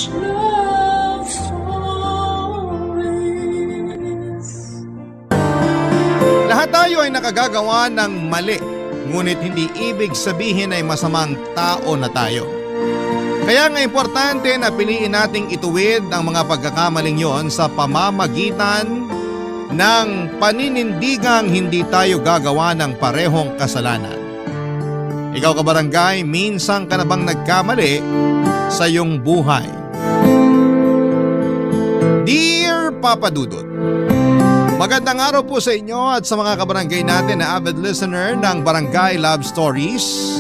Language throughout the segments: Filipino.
love stories. Lahat tayo ay nakagagawa ng mali, ngunit hindi ibig sabihin ay masamang tao na tayo. Kaya nga importante na piliin nating ituwid ang mga pagkakamaling yon sa pamamagitan ng paninindigang hindi tayo gagawa ng parehong kasalanan. Ikaw kabarangay, minsan ka na bang nagkamali sa iyong buhay? Dear Papa Dudut, magandang araw po sa inyo at sa mga kabarangay natin na avid listener ng Barangay Love Stories.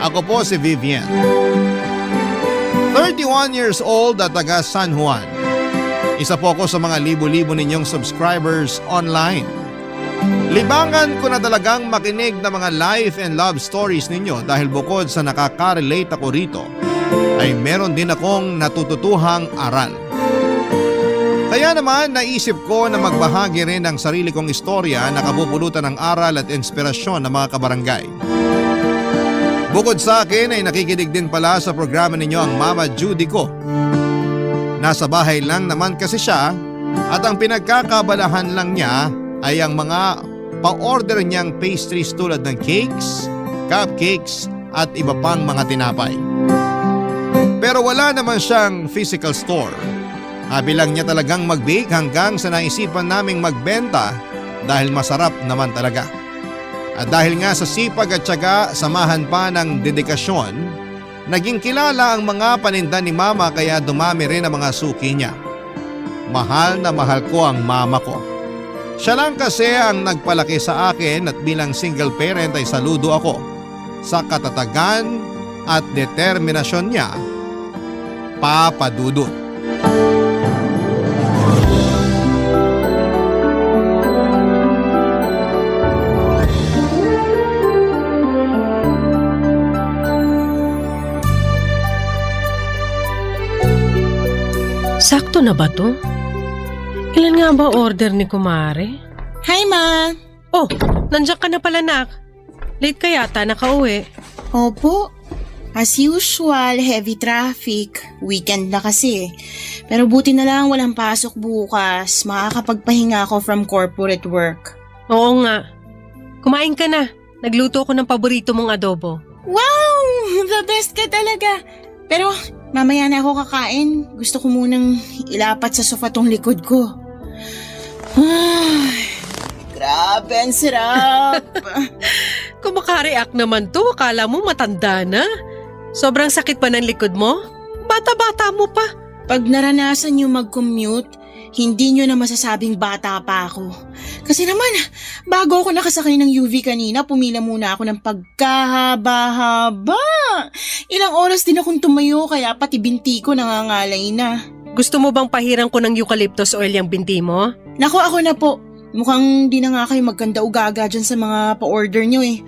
Ako po si Vivian, 31 years old at taga San Juan. Isa po ako sa mga libo-libo ninyong subscribers online. Libangan ko na talagang makinig ng mga life and love stories ninyo dahil bukod sa nakaka-relate ako rito, ay meron din akong natututuhang aral. Kaya naman naisip ko na magbahagi rin ng sarili kong istorya na kabubulutan ng aral at inspirasyon ng mga kabarangay. Bukod sa akin ay nakikinig din pala sa programa ninyo ang Mama Judy ko. Nasa bahay lang naman kasi siya at ang pinagkakabalahan lang niya ay ang mga pa-order niyang pastries tulad ng cakes, cupcakes at iba pang mga tinapay. Pero wala naman siyang physical store. Habi lang niya talagang mag-bake hanggang sa naisipan naming magbenta dahil masarap naman talaga. At dahil nga sa sipag at tiyaga, samahan pa ng dedikasyon, naging kilala ang mga paninda ni Mama kaya dumami rin ang mga suki niya. Mahal na mahal ko ang mama ko. Siya lang kasi ang nagpalaki sa akin at bilang single parent ay saludo ako sa katatagan at determinasyon niya, Papa Dudut. Sakto na ba to? Ilan nga ba order ni Kumare? Hi, Ma! Oh, nandiyan ka na pala, nak. Late ka yata nakauwi. Opo. As usual, heavy traffic. Weekend na kasi. Pero buti na lang walang pasok bukas. Makakapagpahinga ako from corporate work. Oo nga. Kumain ka na. Nagluto ko ng paborito mong adobo. Wow! The best ka talaga! Pero mamaya na ako kakain. Gusto ko munang ilapat sa sofa tong likod ko. Ay, grabe, ang sarap! Kung makareact naman to, akala mo matanda na. Sobrang sakit pa ng likod mo? Bata-bata mo pa. Pag naranasan nyo mag-commute, hindi nyo na masasabing bata pa ako. Kasi naman, bago ako nakasakay ng UV kanina, pumila muna ako ng pagkahaba-haba. Ilang oras din akong tumayo kaya pati binti ko nangangalay na. Gusto mo bang pahiran ko ng eucalyptus oil yung binti mo? Naku, ako na po. Mukhang di na nga kayo magkanda ugaga dyan sa mga pa-order nyo eh.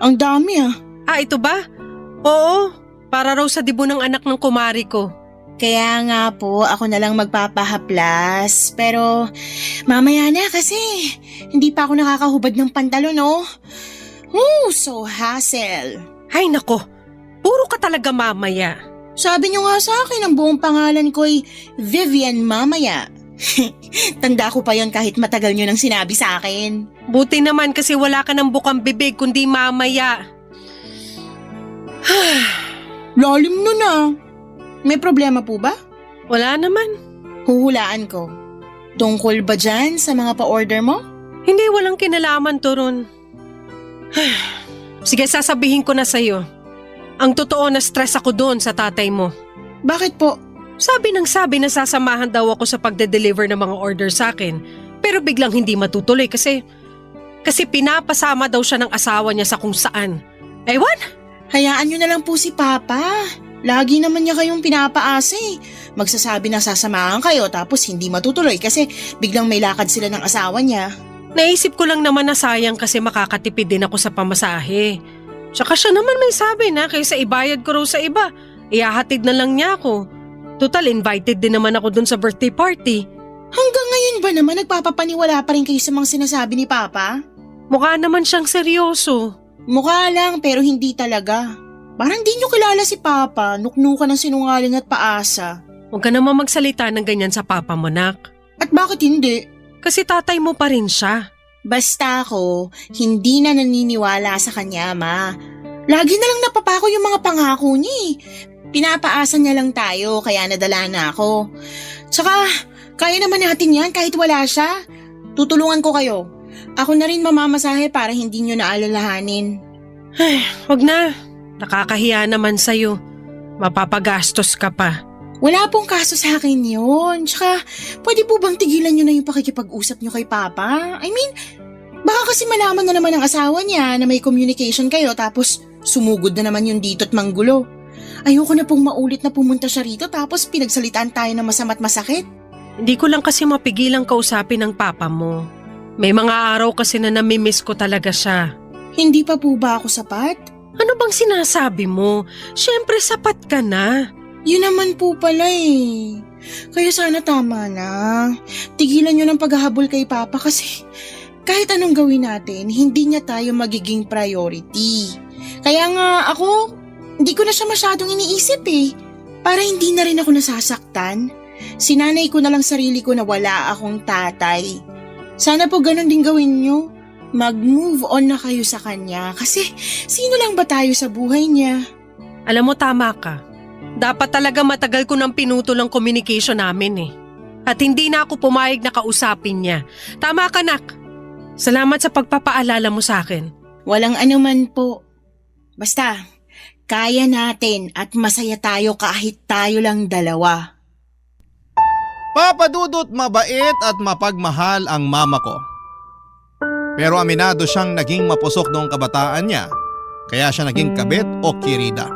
Ang dami ah. Ah, ito ba? Oo, para raw sa dibo ng anak ng kumari ko. Kaya nga po, ako na lang magpapahaplas. Pero mamaya na kasi hindi pa ako nakakahubad ng pantalon, oh. So hassle. Ay nako, puro ka talaga mamaya. Sabi niyo nga sa akin, ang buong pangalan ko ay Vivian Mamaya. Tanda ko pa yon kahit matagal niyo nang sinabi sa akin. Buti naman kasi wala ka ng bukang bibig kundi mamaya. Lalim nun ah. May problema po ba? Wala naman. Huhulaan ko. Tungkol ba dyan sa mga pa-order mo? Hindi, walang kinalaman to ron. Sige, sasabihin ko na sa'yo. Ang totoo na stress ako doon sa tatay mo. Bakit po? Sabi na sasamahan daw ako sa pagde-deliver ng mga order sa akin. Pero biglang hindi matutuloy kasi pinapasama daw siya ng asawa niya sa kung saan. Ewan? Hayaan nyo na lang po si Papa. Lagi naman niya kayong pinapaasa eh. Magsasabi na sasamahan kayo tapos hindi matutuloy kasi biglang may lakad sila ng asawa niya. Naisip ko lang naman na sayang kasi makakatipid din ako sa pamasahe. Tsaka siya naman may sabi na kaysa ibayad ko raw sa iba, ihahatid na lang niya ako. Total invited din naman ako dun sa birthday party. Hanggang ngayon ba naman nagpapapaniwala pa rin kayo sa mga sinasabi ni Papa? Mukha naman siyang seryoso. Mukha lang pero hindi talaga. Parang di nyo kilala si Papa, nuknukan ng sinungaling at paasa. Huwag ka naman magsalita ng ganyan sa papa mo, nak. At bakit hindi? Kasi tatay mo pa rin siya. Basta ako, hindi na naniniwala sa kanya, Ma. Lagi na lang napapako yung mga pangako niya eh. Pinapaasa niya lang tayo kaya nadala na ako. Tsaka, kaya naman natin yan kahit wala siya. Tutulungan ko kayo. Ako na rin mamamasahe para hindi nyo naalalahanin. Huwag na. Nakakahiya naman sa'yo. Mapapagastos ka pa. Wala pong kaso sa akin yun. Tsaka, pwede po bang tigilan nyo na yung pakikipag-usap nyo kay Papa? I mean, baka kasi malaman na naman ng asawa niya na may communication kayo tapos sumugod na naman yung dito't manggulo. Ayoko na pong maulit na pumunta siya rito tapos pinagsalitaan tayo na masama't masakit. Hindi ko lang kasi mapigilang kausapin ng papa mo. May mga araw kasi na namimiss ko talaga siya. Hindi pa po ba ako sapat? Ano bang sinasabi mo? Siyempre sapat ka na. Yun naman po pala eh. Kaya sana tama na. Tigilan nyo ng paghahabol kay Papa kasi kahit anong gawin natin, hindi niya tayo magiging priority. Kaya nga ako, hindi ko na siya masyadong iniisip eh. Para hindi na rin ako nasasaktan. Sinanay ko na lang sarili ko na wala akong tatay. Sana po ganun din gawin nyo. Mag-move on na kayo sa kanya kasi sino lang ba tayo sa buhay niya? Alam mo, tama ka. Dapat talaga matagal ko nang pinutol ang communication namin eh. At hindi na ako pumayag na kausapin niya. Tama ka, nak. Salamat sa pagpapaalala mo sa akin. Walang anuman po. Basta, kaya natin at masaya tayo kahit tayo lang dalawa. Papa Dudut, mabait at mapagmahal ang mama ko. Pero aminado siyang naging mapusok noong kabataan niya, kaya siya naging kabit o kirida.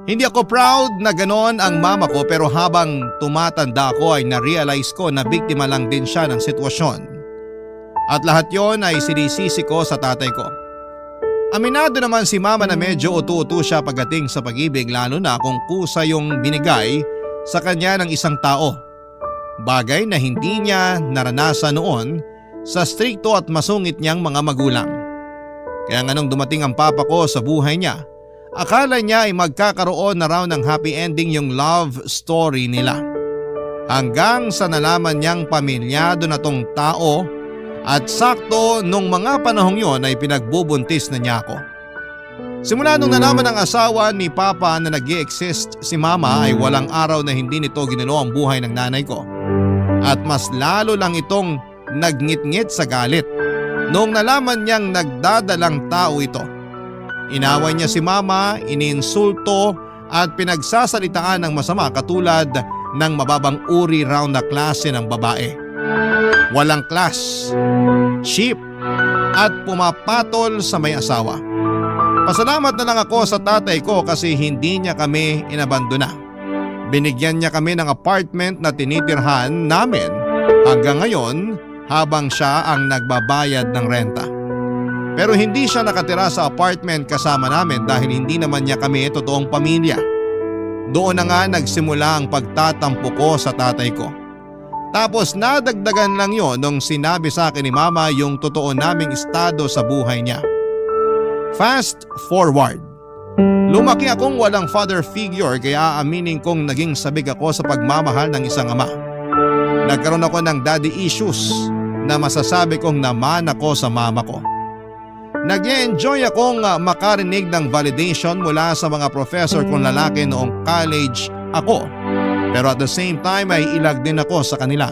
Hindi ako proud na ganon ang mama ko pero habang tumatanda ako ay na-realize ko na biktima lang din siya ng sitwasyon. At lahat yon ay sinisisi ko sa tatay ko. Aminado naman si mama na medyo utu-utu siya pagdating sa pag-ibig lalo na kung kusa yung binigay sa kanya ng isang tao. Bagay na hindi niya naranasan noon sa strikto at masungit niyang mga magulang. Kaya nga nung dumating ang papa ko sa buhay niya, akala niya ay magkakaroon na raw ng happy ending yung love story nila. Hanggang sa nalaman niyang pamilyado na tong tao at sakto nung mga panahong yon ay pinagbubuntis na niya ako. Simula nung nalaman ng asawa ni Papa na nag-i-exist si Mama ay walang araw na hindi nito ginulo ang buhay ng nanay ko. At mas lalo lang itong nagngit-ngit sa galit noong nalaman niyang nagdadalang tao ito. Inaway niya si Mama, iniinsulto at pinagsasalitaan ng masama katulad ng mababang uri raw na klase ng babae. Walang class, cheap at pumapatol sa may asawa. Pasalamat na lang ako sa tatay ko kasi hindi niya kami inabandona. Binigyan niya kami ng apartment na tinitirhan namin hanggang ngayon habang siya ang nagbabayad ng renta. Pero hindi siya nakatira sa apartment kasama namin dahil hindi naman niya kami totoong pamilya. Doon na nga nagsimula ang pagtatampo ko sa tatay ko. Tapos nadagdagan lang yon nung sinabi sa akin ni Mama yung totoo naming estado sa buhay niya. Fast forward. Lumaki akong walang father figure kaya aaminin kong naging sabik ako sa pagmamahal ng isang ama. Nagkaroon ako ng daddy issues na masasabi kong naman ako sa mama ko. Nag-enjoy akong makarinig ng validation mula sa mga professor kong lalaki noong college ako. Pero at the same time ay ilag din ako sa kanila.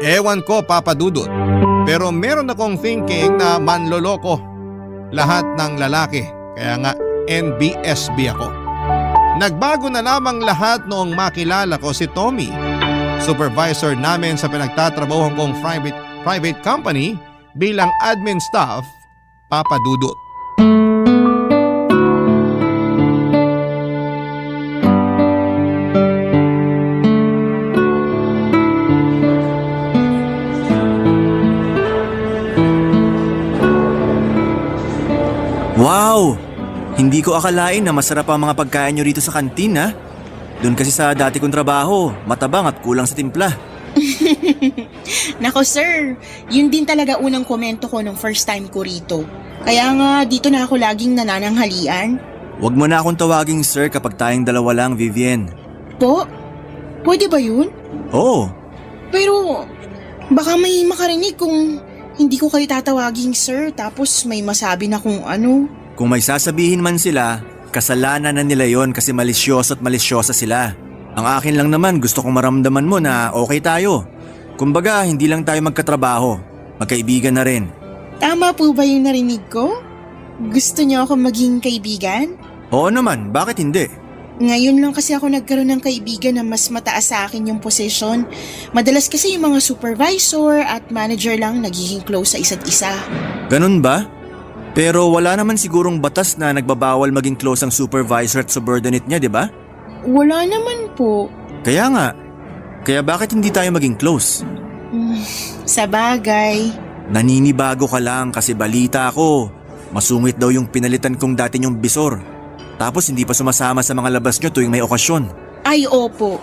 Ewan ko, Papa Dudut, pero meron akong thinking na manloloko lahat ng lalaki, kaya nga NBSB ako. Nagbago na lamang lahat noong makilala ko si Tommy, supervisor namin sa pinagtatrabaho kong private company bilang admin staff, Papa Dudut. Wow! Hindi ko akalain na masarap ang mga pagkain nyo rito sa kantin ha. Doon kasi sa dati kong trabaho, matabang at kulang sa timpla. Nako sir, yun din talaga unang komento ko nung first time ko rito. Kaya nga dito na ako laging nanananghalian. Huwag mo na akong tawaging sir kapag tayong dalawa lang, Vivian. Po? Pwede ba yun? Oo, Pero baka may makarinig kung hindi ko kayo tatawaging sir tapos may masabi na kung ano. kung may sasabihin man sila, kasalanan na nila yon kasi malisyoso at malisyosa sila. Ang akin lang naman gusto kong maramdaman mo na okay tayo. Kumbaga hindi lang tayo magkatrabaho, magkaibigan na rin. Tama po ba yung narinig ko? Gusto niyo ako maging kaibigan? Oo naman, bakit hindi? Ngayon lang kasi ako nagkaroon ng kaibigan na mas mataas sa akin yung posisyon. Madalas kasi yung mga supervisor at manager lang nagiging close sa isa't isa. Ganun ba? Pero wala naman sigurong batas na nagbabawal maging close ang supervisor at subordinate niya, di ba? Wala naman po. Kaya nga. Kaya bakit hindi tayo maging close? Sa bagay. Naninibago ka lang kasi balita ako. Masungit daw yung pinalitan kong dati niyong bisor. Tapos hindi pa sumasama sa mga labas niyo tuwing may okasyon. Ay opo.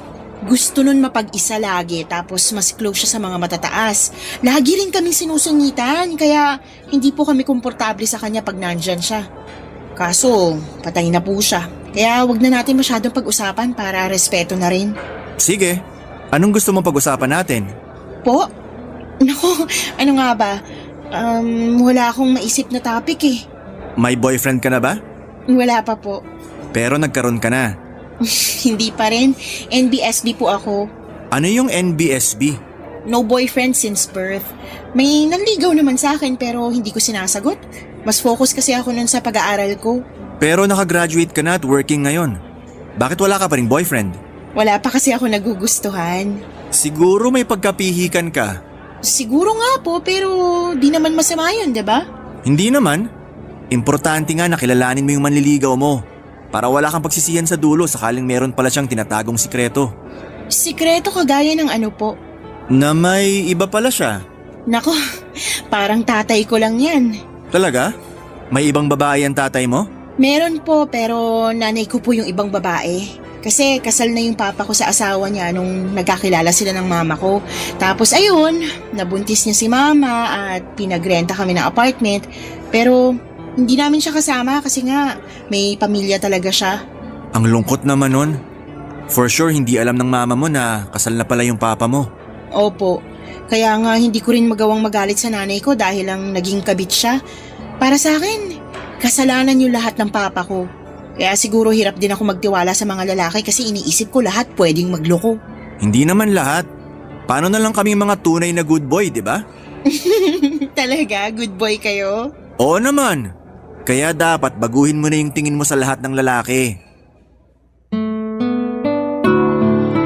Gusto nun mapag-isa lagi tapos mas close siya sa mga matataas. Lagi rin kaming sinusungitan kaya hindi po kami komportable sa kanya pag nandyan siya. Kaso patay na po siya. Kaya wag na natin masyadong pag-usapan para respeto na rin. Sige, anong gusto mong pag-usapan natin? Po? Naku, ano nga ba? Wala akong maisip na topic eh. May boyfriend ka na ba? Wala pa po. Pero nagkaroon ka na. Hindi pa rin. NBSB po ako. Ano yung NBSB? No boyfriend since birth. May nanligaw naman sa akin pero hindi ko sinasagot. Mas focus kasi ako nun sa pag-aaral ko. Pero nakagraduate ka na at working ngayon. Bakit wala ka pa ring boyfriend? Wala pa kasi ako nagugustuhan. Siguro may pagkapihikan ka. Siguro nga po pero di naman masama yun, diba? Hindi naman. Importante nga na kilalanin mo yung manliligaw mo. Para wala kang pagsisihan sa dulo sakaling meron pala siyang tinatagong sikreto. Sikreto kagaya ng ano po? Na may iba pala siya. Nako, parang tatay ko lang yan. Talaga? May ibang babae ang tatay mo? Meron po pero nanay ko po yung ibang babae. Kasi kasal na yung papa ko sa asawa niya nung nagkakilala sila ng mama ko. Tapos ayun, nabuntis niya si mama at pinagrenta kami ng apartment. Pero hindi namin siya kasama kasi nga may pamilya talaga siya. Ang lungkot naman nun. For sure hindi alam ng mama mo na kasal na pala yung papa mo. Opo, kaya nga hindi ko rin magawang magalit sa nanay ko dahil lang naging kabit siya. Para sa akin, kasalanan yung lahat ng papa ko. Kaya siguro hirap din ako magtiwala sa mga lalaki kasi iniisip ko lahat pwedeng magloko. Hindi naman lahat. Paano na lang kaming mga tunay na good boy, di ba? Talaga? Good boy kayo? Oo naman. Kaya dapat baguhin mo na yung tingin mo sa lahat ng lalaki.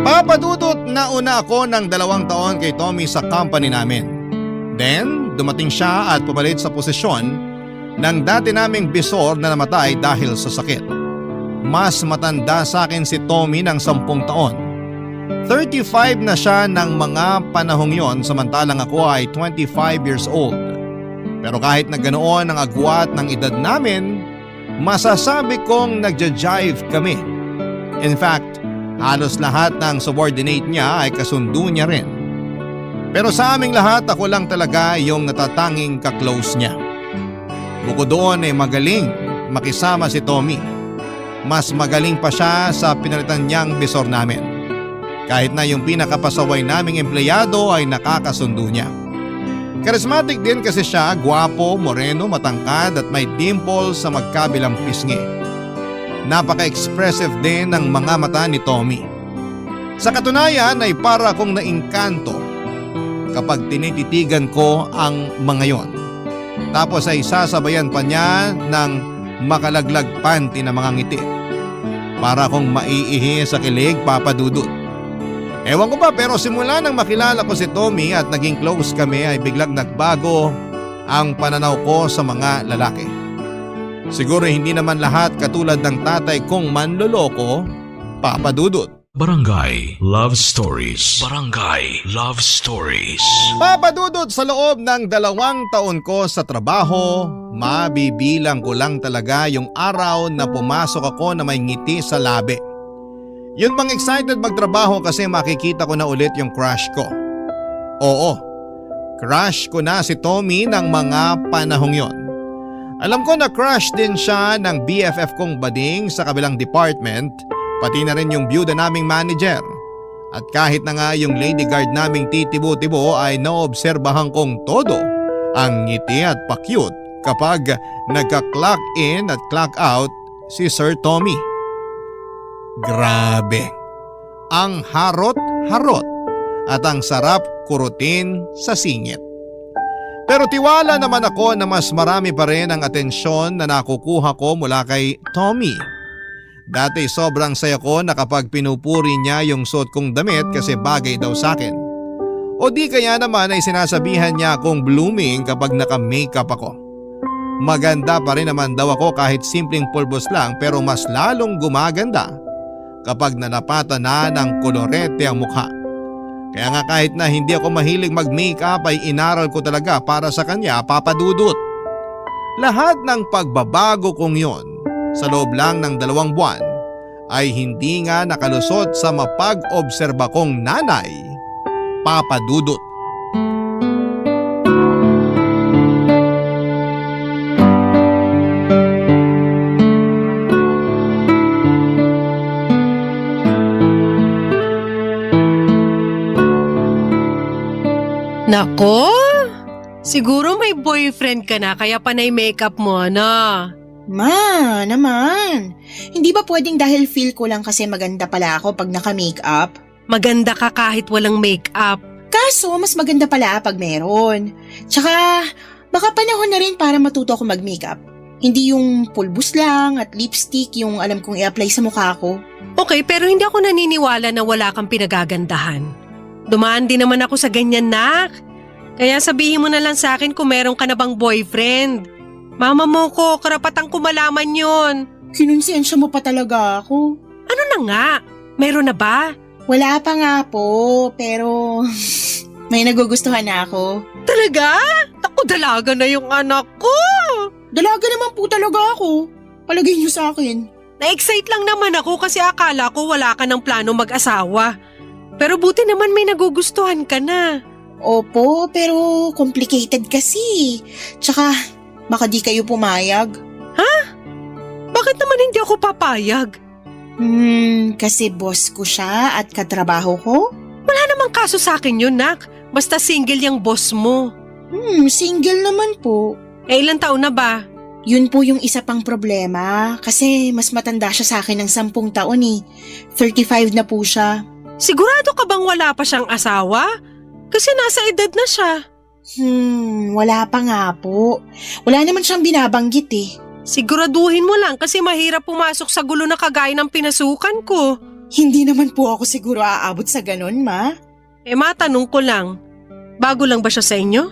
Papadudot na una ako ng 2 taon kay Tommy sa company namin. Then, dumating siya at pumalit sa posisyon ng dati naming bisor na namatay dahil sa sakit. Mas matanda sa akin si Tommy ng 10 taon. 35 na siya ng mga panahong yon samantalang ako ay 25 years old. Pero kahit na ganoon ang agwat ng edad namin, masasabi kong nagja-jive kami. In fact, halos lahat ng subordinate niya ay kasundo niya rin. Pero sa aming lahat ako lang talaga yung natatanging kaklose niya. Bukod doon ay magaling makisama si Tommy. Mas magaling pa siya sa pinalitan niyang bisor namin. Kahit na yung pinakapasaway naming empleyado ay nakakasundo niya. Charismatic din kasi siya, gwapo, moreno, matangkad at may dimple sa magkabilang pisngi. Napaka-expressive din ng mga mata ni Tommy. Sa katunayan ay para akong naingkanto kapag tinititigan ko ang mga yon. Tapos ay sasabayan pa niya ng makalaglag panty na mga ngiti. Para akong maiihi sa kilig, papadudot. Ewan ko ba pero simula nang makilala ko si Tommy at naging close kami ay biglang nagbago ang pananaw ko sa mga lalaki. Siguro hindi naman lahat katulad ng tatay kong manloloko, papadudot. Barangay Love Stories. Barangay Love Stories. Papadudot sa loob ng 2 taon ko sa trabaho, mabibilang ko lang talaga yung araw na pumasok ako na may ngiti sa labi. Yun bang excited magtrabaho kasi makikita ko na ulit yung crush ko. Oo, crush ko na si Tommy ng mga panahong yon. Alam ko na crush din siya ng BFF kong bading sa kabilang department pati na rin yung byuda naming manager. At kahit na nga yung lady guard naming titibo-tibo ay naobserbahan kong todo ang ngiti at pa-cute kapag nagka-clock in at clock out si Sir Tommy. Grabe, ang harot-harot at ang sarap kurutin sa singit. Pero tiwala naman ako na mas marami pa rin ang atensyon na nakukuha ko mula kay Tommy. Dati sobrang saya ko na kapag pinupuri niya yung suot kong damit kasi bagay daw sa akin. O di kaya naman ay sinasabihan niya akong blooming kapag naka-makeup ako. Maganda pa rin naman daw ako kahit simpleng pulbos lang pero mas lalong gumaganda kapag nanapatan na ng kolorete ang mukha. Kaya nga kahit na hindi ako mahilig mag-makeup ay inaral ko talaga para sa kanya, Papa Dudut. Lahat ng pagbabago kong yon sa loob lang ng 2 buwan ay hindi nga nakalusot sa mapag-obserba kong nanay, Papa Dudut. Nako, siguro may boyfriend ka na kaya panay makeup mo na. Ma, naman. Hindi ba pwedeng dahil feel ko lang kasi maganda pala ako pag naka-makeup? Maganda ka kahit walang makeup. Kaso, mas maganda pala pag meron. Tsaka, baka panahon na rin para matuto ako mag-makeup. Hindi yung pulbus lang at lipstick yung alam kong i-apply sa mukha ko. Okay, pero hindi ako naniniwala na wala kang pinagagandahan. Dumaan din naman ako sa ganyan, nak. Kaya sabihin mo na lang sa akin kung meron ka na bang boyfriend. Mama mo ko, karapatang ko malaman yun. Kinonsensya mo pa talaga ako. Ano na nga? Meron na ba? Wala pa nga po, pero may nagugustuhan na ako. Talaga? Ako, dalaga na yung anak ko. Dalaga naman po talaga ako. Palagay niyo sa akin. Na-excite lang naman ako kasi akala ko wala ka ng plano mag-asawa. Pero buti naman may nagugustuhan ka na. Opo, pero complicated kasi. Tsaka, baka di kayo pumayag. Bakit naman hindi ako papayag? Kasi boss ko siya at katrabaho ko? Wala namang kaso sa akin yun, nak. Basta single yung boss mo. Single naman po. Ilang taon na ba? Yun po yung isa pang problema kasi mas matanda siya sa akin ng 10 taon eh. 35 na po siya. Sigurado ka bang wala pa siyang asawa? Kasi nasa edad na siya. Wala pa nga po. Wala naman siyang binabanggit eh. Siguraduhin mo lang kasi mahirap pumasok sa gulo na kagaya ng pinasukan ko. Hindi naman po ako siguro aabot sa ganon, ma. Matanong ko lang, bago lang ba siya sa inyo?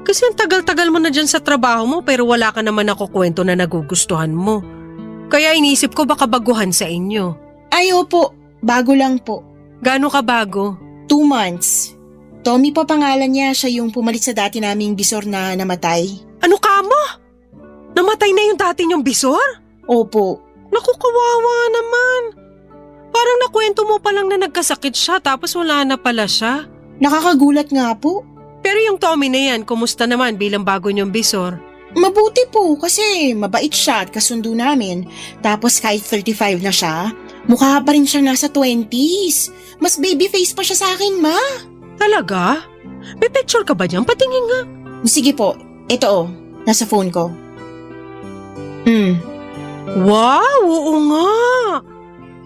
Kasi ang tagal-tagal mo na dyan sa trabaho mo pero wala ka naman nakukwento na nagugustuhan mo. Kaya inisip ko baka baguhan sa inyo. Ay, opo. Bago lang po. Gaano ka bago? 2 months. Tommy pa pangalan niya, siya yung pumalit sa dati naming bisor na namatay. Ano ka mo? Namatay na yung dati niyong bisor? Opo. Naku, kawawa naman. Parang nakwento mo pa lang na nagkasakit siya tapos wala na pala siya. Nakakagulat nga po. Pero yung Tommy na yan, kumusta naman bilang bago niyong bisor? Mabuti po kasi mabait siya at kasundo namin. Tapos kahit 35 na siya, mukha pa rin siya nasa 20s. Mas baby face pa siya sa akin, ma. Talaga? May picture ka ba niyan? Patingin nga. Sige po, ito nasa phone ko. Wow, oo nga.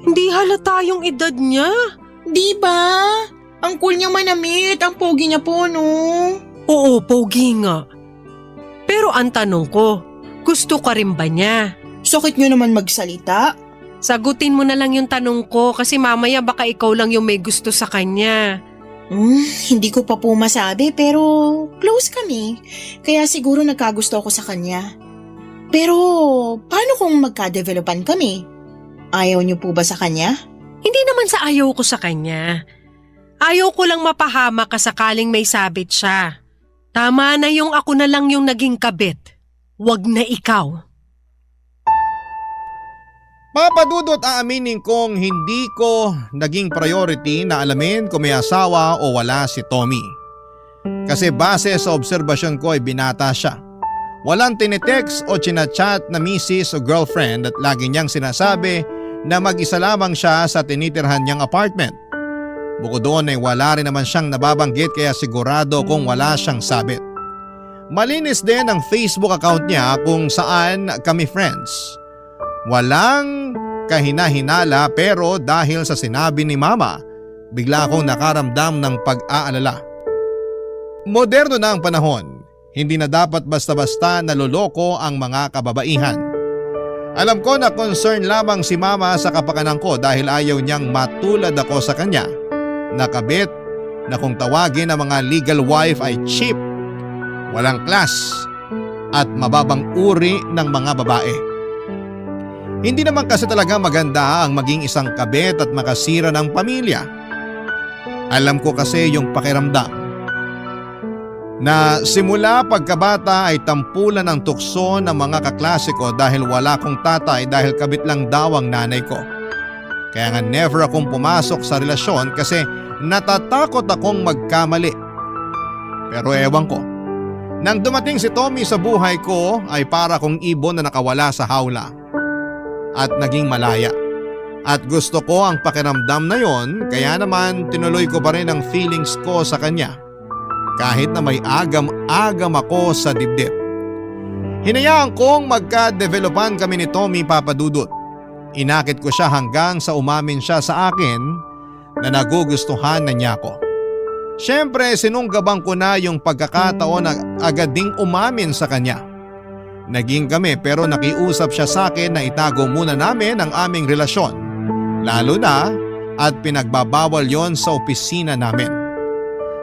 Hindi halata yung edad niya. Di ba? Ang cool niya manamit, ang pogi niya po, no? Oo, pogi nga. Pero ang tanong ko, gusto ka rin ba niya? Sakit niyo naman magsalita. Sagutin mo na lang yung tanong ko kasi mamaya baka ikaw lang yung may gusto sa kanya. Hindi ko pa po masabi pero close kami. Kaya siguro nagkagusto ako sa kanya. Pero paano kung magka-developan kami? Ayaw niyo po ba sa kanya? Hindi naman sa ayaw ko sa kanya. Ayaw ko lang mapahama ka sakaling may sabit siya. Tama na yung ako na lang yung naging kabit. Wag na ikaw. Papa Dudut, aaminin kong hindi ko naging priority na alamin kung may asawa o wala si Tommy. Kasi base sa obserbasyon ko ay binata siya. Walang tinitext o chinachat na misis o girlfriend at lagi niyang sinasabi na mag-isa lamang siya sa tinitirhan niyang apartment. Bukod doon ay wala rin naman siyang nababanggit kaya sigurado kung wala siyang sabit. Malinis din ang Facebook account niya kung saan kami friends. Walang kahina-hinala pero dahil sa sinabi ni Mama, bigla akong nakaramdam ng pag-aalala. Moderno na ang panahon, hindi na dapat basta-basta naloloko ang mga kababaihan. Alam ko na concern lamang si Mama sa kapakanan ko dahil ayaw niyang matulad ako sa kanya. Nakabit na kung tawagin ang mga legal wife ay cheap, walang class at mababang uri ng mga babae. Hindi naman kasi talaga maganda ang maging isang kabit at makasira ng pamilya. Alam ko kasi yung pakiramdam na simula pagkabata ay tampulan ng tukso ng mga kaklase ko dahil wala kong tatay dahil kabit lang daw ang nanay ko. Kaya nga never akong pumasok sa relasyon kasi natatakot akong magkamali. Pero ewan ko, nang dumating si Tommy sa buhay ko ay para kong ibon na nakawala sa hawla at naging malaya. At gusto ko ang pakiramdam na yon kaya naman tinuloy ko pa rin ang feelings ko sa kanya. Kahit na may agam-agam ako sa dibdib. Hinayaan kong magka-developan kami ni Tommy Papadudot. Inakit ko siya hanggang sa umamin siya sa akin na nagugustuhan na niya ako. Siyempre sinunggabang ko na yung pagkakataon na agad ding umamin sa kanya. Naging kami pero nakiusap siya sa akin na itago muna namin ang aming relasyon. Lalo na at pinagbabawal yon sa opisina namin.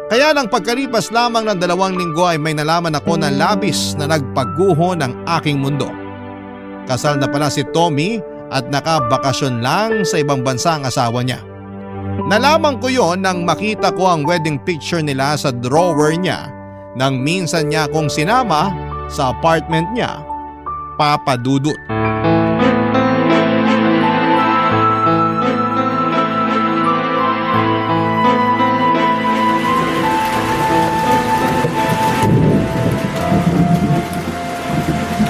Kaya nang pagkalipas lamang ng 2 linggo ay may nalaman ako na labis na nagpaguho ng aking mundo. Kasal na pala si Tommy at nakabakasyon lang sa ibang bansa ang asawa niya. Nalaman ko yon nang makita ko ang wedding picture nila sa drawer niya nang minsan niya akong sinama sa apartment niya, Papadudot.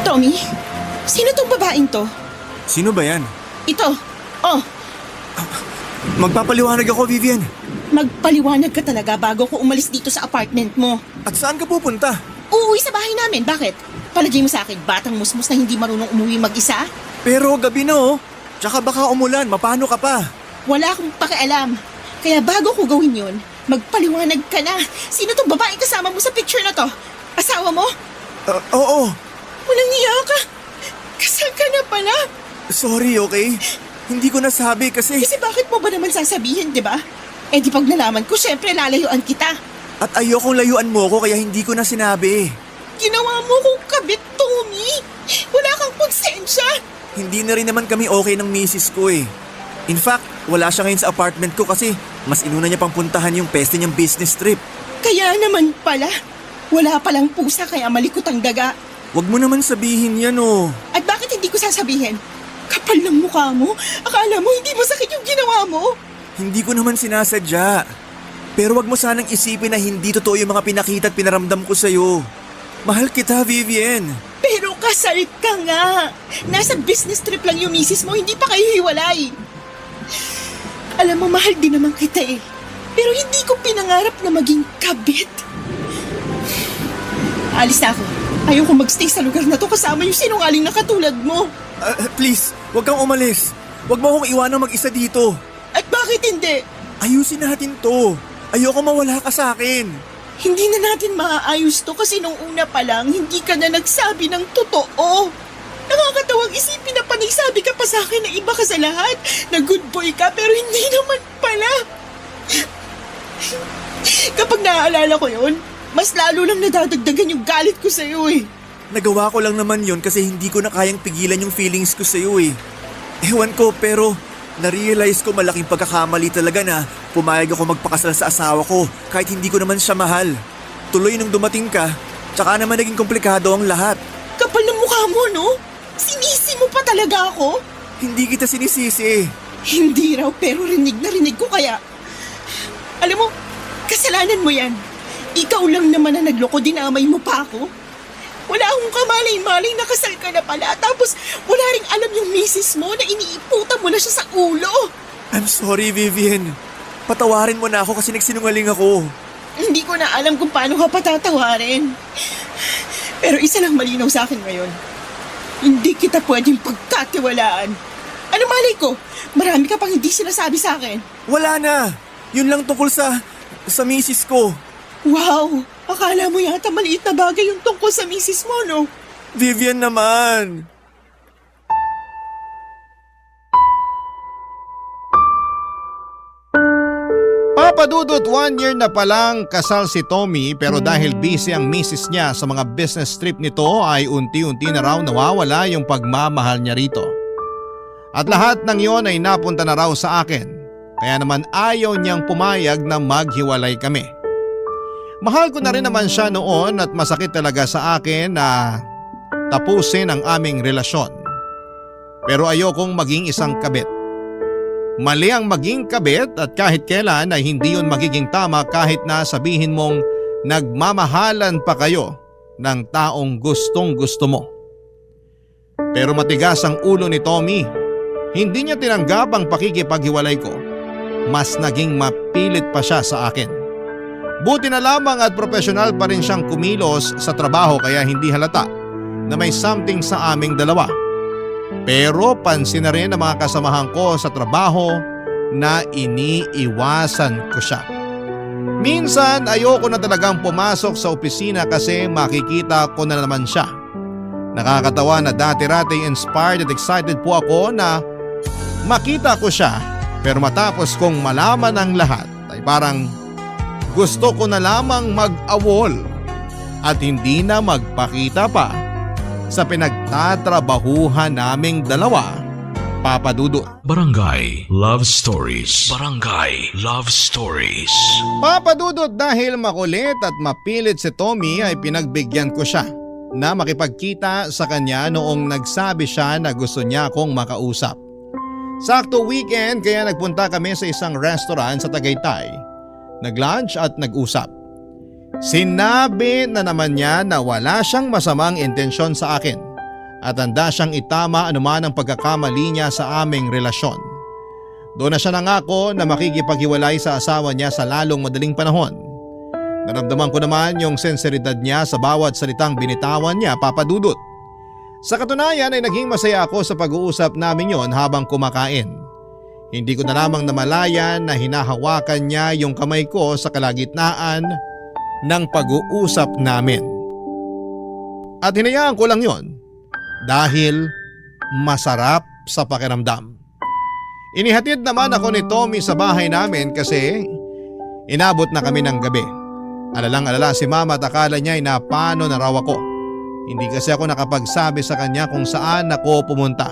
Tommy, sino tong babaeng to? Sino ba yan? Ito. Oh, Magpapaliwanag ako, Vivian. magpaliwanag ka talaga bago ko umalis dito sa apartment mo. At saan ka pupunta? Uuwi sa bahay namin, bakit? Palagay mo sa akin, batang musmus na hindi marunong umuwi mag-isa? Pero gabi na oh. Tsaka baka umulan, mapano ka pa? Wala akong pakialam. Kaya bago ko gawin yun, magpaliwanag ka na. Sino tong babaeng kasama mo sa picture na to? Asawa mo? Oo. Walang niya ka. Kasal ka na pala. Sorry, okay? Hindi ko nasabi kasi... Kasi bakit mo ba naman sasabihin, di ba? Eh di pag nalaman ko, syempre lalayuan kita. At ayokong layuan mo ko kaya hindi ko na sinabi. Ginawa mo kong kabit, Tommy. Wala kang konsensya. Hindi na rin naman kami okay ng misis ko eh. In fact, wala siya ngayon sa apartment ko kasi mas inuna niya pang puntahan yung peste niyang business trip. Kaya naman pala. Wala palang pusa kaya malikot ang daga. Wag mo naman sabihin yan oh. At bakit hindi ko sasabihin? Kapal ng mukha mo. Akala mo hindi masakit yung ginawa mo. Hindi ko naman sinasadya. Pero wag mo sanang isipin na hindi totoo yung mga pinakita at pinaramdam ko sa'yo. Mahal kita, Vivian. Pero kasal ka nga. Nasa business trip lang yung misis mo, hindi pa kayo hiwalay. Alam mo, mahal din naman kita eh. Pero hindi ko pinangarap na maging kabit. Alis na ako. Ayoko magstay sa lugar na to kasama yung sinungaling na katulad mo. Please, wag kang umalis. Wag mo akong iwanang mag-isa dito. At bakit hindi? Ayusin natin to. Ayoko mawala ka sa akin. Hindi na natin maaayos to kasi nung una pa lang, hindi ka na nagsabi ng totoo. Nakakatawang isipin na panaysabi ka pa sa akin na iba ka sa lahat, na good boy ka pero hindi naman pala. Kapag naaalala ko yun, mas lalo lang nadadagdagan yung galit ko sa'yo eh. Nagawa ko lang naman yun kasi hindi ko na kayang pigilan yung feelings ko sa'yo eh. Ewan ko pero na-realize ko malaking pagkakamali talaga na pumayag ako magpakasal sa asawa ko kahit hindi ko naman siya mahal. Tuloy nung dumating ka, tsaka naman naging komplikado ang lahat. Kapal ng mukha mo, no? Sinisi mo pa talaga ako? Hindi kita sinisisi. Hindi raw, pero rinig na rinig ko kaya. Alam mo, kasalanan mo yan. Ikaw lang naman na nagloko, dinamay mo pa ako. Wala akong kamalay-malay na kasal ka na pala. Tapos wala rin alam yung misis mo na iniiputan mo na siya sa ulo. I'm sorry, Vivian. Patawarin mo na ako kasi nagsinungaling ako. Hindi ko na alam kung paano ka patatawarin. Pero isa lang malinaw sa akin ngayon. Hindi kita pwedeng pagkatiwalaan. Ano malay ko? Marami ka pang hindi sinasabi sa akin. Wala na. Yun lang tungkol sa misis ko. Wow! Akala mo yata maliit na bagay yung tungkol sa misis mo, no? Vivian naman. Papadudot 1 year na palang kasal si Tommy pero dahil busy ang misis niya sa mga business trip nito ay unti-unti na raw nawawala yung pagmamahal niya rito. At lahat ng yon ay napunta na raw sa akin kaya naman ayaw niyang pumayag na maghiwalay kami. Mahal ko na rin naman siya noon at masakit talaga sa akin na tapusin ang aming relasyon. Pero ayokong maging isang kabit. Mali ang maging kabit at kahit kailan ay hindi yun magiging tama kahit na sabihin mong nagmamahalan pa kayo ng taong gustong gusto mo. Pero matigas ang ulo ni Tommy. Hindi niya tinanggap ang pakikipaghiwalay ko. Mas naging mapilit pa siya sa akin. Buti na lamang at profesional pa rin siyang kumilos sa trabaho kaya hindi halata na may something sa aming dalawa. Pero pansin na rin ng mga kasamahan ko sa trabaho na iniiwasan ko siya. Minsan ayoko na talagang pumasok sa opisina kasi makikita ko na naman siya. Nakakatawa na dati-rati inspired at excited po ako na makita ko siya pero matapos kong malaman ang lahat ay parang gusto ko na lamang mag-awol at hindi na magpakita pa sa pinagtatrabahuhan naming dalawa, Papa Dudut. Barangay Love Stories. Barangay Love Stories. Papa Dudut, dahil makulit at mapilit si Tommy ay pinagbigyan ko siya na makipagkita sa kanya noong nagsabi siya na gusto niya akong makausap. Sakto weekend kaya nagpunta kami sa isang restaurant sa Tagaytay. Nag-lunch at nag-usap. Sinabi na naman niya na wala siyang masamang intensyon sa akin at handa siyang itama anuman ang pagkakamali niya sa aming relasyon. Doon na siya nangako na makikipaghiwalay sa asawa niya sa lalong madaling panahon. Naramdaman ko naman yung sinseridad niya sa bawat salitang binitawan niya, Papa Dudut. Sa katunayan ay naging masaya ako sa pag-uusap namin yon habang kumakain. Hindi ko na lamang namalayan na hinahawakan niya yung kamay ko sa kalagitnaan ng pag-uusap namin. At hinayaan ko lang yon dahil masarap sa pakiramdam. Inihatid naman ako ni Tommy sa bahay namin kasi inabot na kami ng gabi. Alalang-alala si Mama at akala niya ay napano na raw ako. Hindi kasi ako nakapagsabi sa kanya kung saan ako pumunta.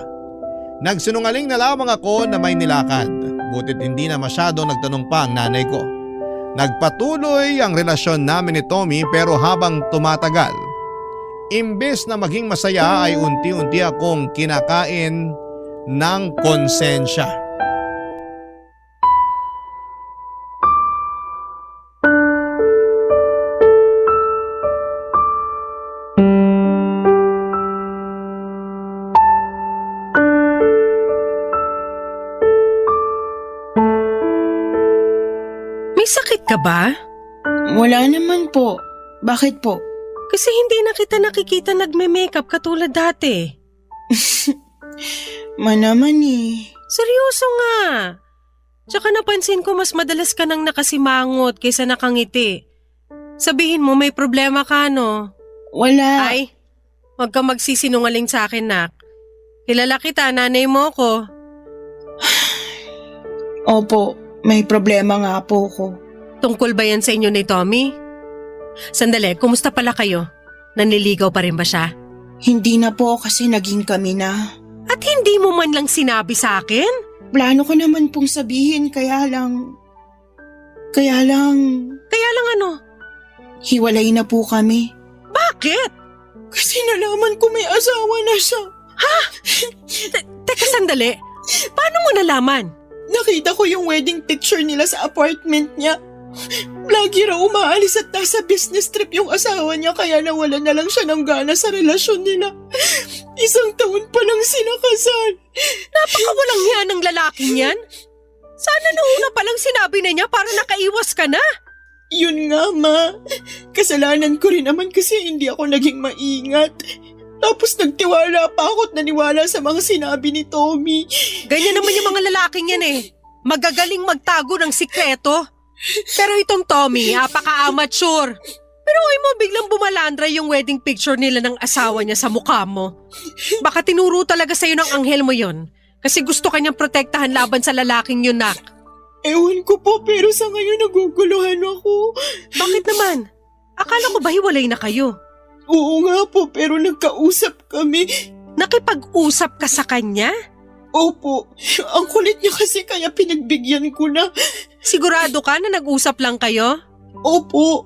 Nagsinungaling na lamang ako na may nilakad. Butit hindi na masyadong nagtanong pa ang nanay ko. Nagpatuloy ang relasyon namin ni Tommy pero habang tumatagal, imbes na maging masaya ay unti-unti akong kinakain ng konsensya. May sakit ka ba? Wala naman po. Bakit po? Kasi hindi na kita nakikita nagme-makeup katulad dati. Manaman eh. Seryoso nga. Tsaka napansin ko mas madalas ka nang nakasimangot kaysa nakangiti. Sabihin mo may problema ka, no? Wala. Ay, huwag ka magsisinungaling sa akin, nak. Kilala kita, nanay mo ko. Opo, may problema nga po ko. Tungkol ba yan sa inyo ni Tommy? Sandali, kumusta pala kayo? Naniligaw pa rin ba siya? Hindi na po kasi naging kami na. At hindi mo man lang sinabi sa akin? Plano ko naman pong sabihin kaya lang Kaya lang ano? hiwalay na po kami. Bakit? Kasi nalaman ko may asawa na siya. Teka sandali, paano mo nalaman? Nakita ko yung wedding picture nila sa apartment niya. Lagi raw umaalis at nasa business trip yung asawa niya kaya nawalan na lang siya ng gana sa relasyon nila. 1 taon pa lang sila kasal. Napakawalang hiya ng lalaking yan. Sana noong una pa lang sinabi na niya para nakaiwas ka na. Yun nga, Ma. Kasalanan ko rin naman kasi hindi ako naging maingat. Tapos nagtiwala pa ako at naniwala sa mga sinabi ni Tommy. Ganyan naman yung mga lalaking yan eh. Magagaling magtago ng sikreto. Pero itong Tommy, apaka-amateur. Pero ay mo biglang bumalandra yung wedding picture nila ng asawa niya sa mukha mo. Baka tinuro talaga sa'yo ng anghel mo yon. Kasi gusto kanyang protektahan laban sa lalaking yun, nak. Ewan ko po pero sa ngayon naguguluhan ako. Bakit naman? Akala ko ba hiwalay na kayo? Oo nga po pero nagkausap kami. Nakipag-usap ka sa kanya? Opo, ang kulit niya kasi kaya pinagbigyan ko na. Sigurado ka na nag-usap lang kayo? Opo,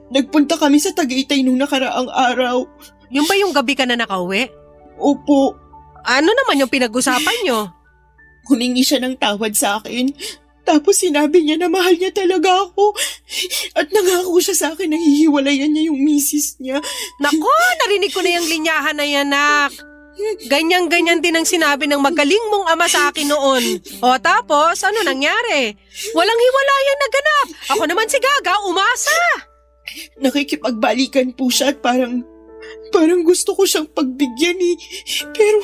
nagpunta kami sa Tagaytay nung nakaraang araw. Yung ba yung gabi ka na nakauwi? Opo, Ano naman yung pinag-usapan nyo? humingi siya ng tawad sa akin. Tapos sinabi niya na mahal niya talaga ako. At nangako siya sa akin na hihiwalayan niya yung misis niya. Nako, narinig ko na yung linyahan na yan, nak. Ganyan-ganyan din ang sinabi ng magaling mong ama sa akin noon. O tapos, ano nangyari? Walang hiwalayan na ganap. Ako naman si Gaga, umasa. Nakikipagbalikan po siya at parang gusto ko siyang pagbigyan eh. Pero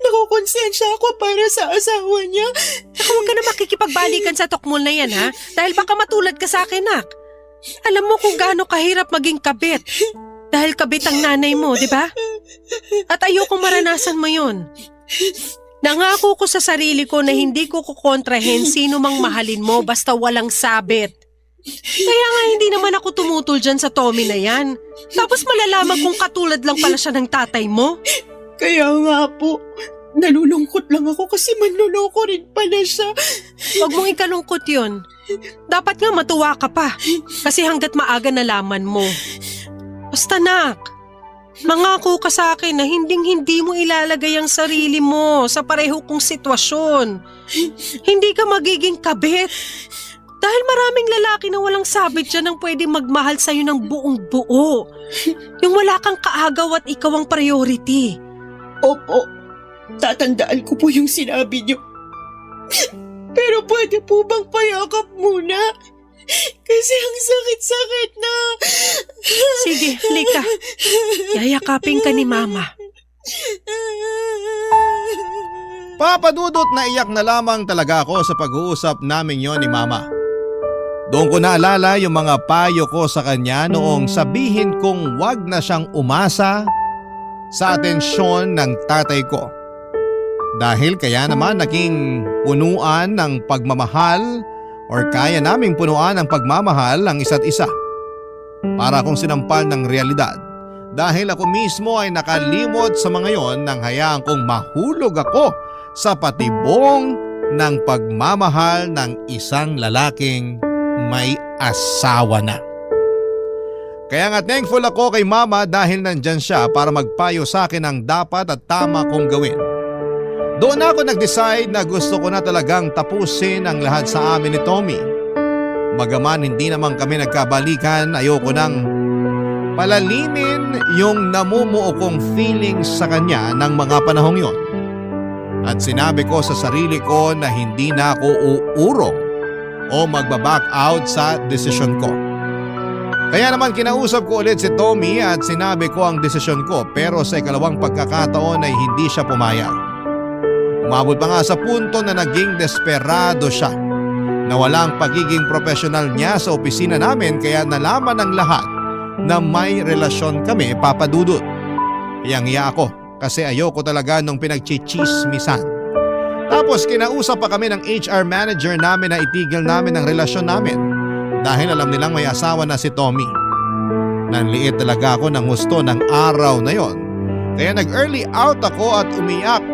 nakukonsensya ako para sa asawa niya. Saka huwag ka na makikipagbalikan sa tokmol na yan, ha? Dahil baka matulad ka sa akin, nak. Alam mo kung gaano kahirap maging kabit. Dahil kabit ang nanay mo, di ba? At ayokong maranasan mo yun. Nangako ko sa sarili ko na hindi ko kukontrahin sino mang mahalin mo basta walang sabit. Kaya nga hindi naman ako tumutol dyan sa Tommy na yan. Tapos malalaman kung katulad lang pala siya ng tatay mo. Kaya nga po, nalulungkot lang ako kasi manloloko rin pala siya. Huwag mong ikalungkot yun. Dapat nga matuwa ka pa. Kasi hanggat maaga nalaman mo. Basta nak, mangako ka sa akin na hinding-hindi mo ilalagay ang sarili mo sa pareho kong sitwasyon. Hindi ka magiging kabit. Dahil maraming lalaki na walang sabit dyan ang pwede magmahal sa'yo ng buong buo. Yung wala kang kaagaw at ikaw ang priority. Opo, tatandaan ko po yung sinabi niyo. Pero pwede po bang payakap muna? Kasi ang sakit-sakit na. Sige, Lika. Yayakapin ka ni Mama. Papadudot na iyak na lamang talaga ako sa pag-uusap namin yon ni Mama. Doon ko naalala yung mga payo ko sa kanya noong sabihin kong wag na siyang umasa sa atensyon ng tatay ko. Dahil kaya naman naging punuan ng pagmamahal or kaya naming punuan ng pagmamahal ang isa't isa. Para akong sinampal ng realidad dahil ako mismo ay nakalimot sa mga yon nang hayaan kong mahulog ako sa patibong ng pagmamahal ng isang lalaking may asawa na. Kaya nga thankful ako kay Mama dahil nandyan siya para magpayo sa akin ang dapat at tama kong gawin. Doon ako nag-decide na gusto ko na talagang tapusin ang lahat sa amin ni Tommy. Bagaman hindi naman kami nagkabalikan, ayoko nang palalimin yung namumuo kong feelings sa kanya ng mga panahong yon. At sinabi ko sa sarili ko na hindi na ako uurong o magbaback out sa desisyon ko. Kaya naman kinausap ko ulit si Tommy at sinabi ko ang desisyon ko pero sa ikalawang pagkakataon ay hindi siya pumayag. Umabot pa nga sa punto na naging desperado siya na walang pagiging profesional niya sa opisina namin kaya nalaman ng lahat na may relasyon kami, Papadudot. Hiyang-hiya ako kasi ayoko talaga nung pinagchichismisan. Tapos kinausap pa kami ng HR manager namin na itigil namin ang relasyon namin dahil alam nilang may asawa na si Tommy. Nanliit talaga ako ng husto ng araw na yon. Kaya nag-early out ako at umiyak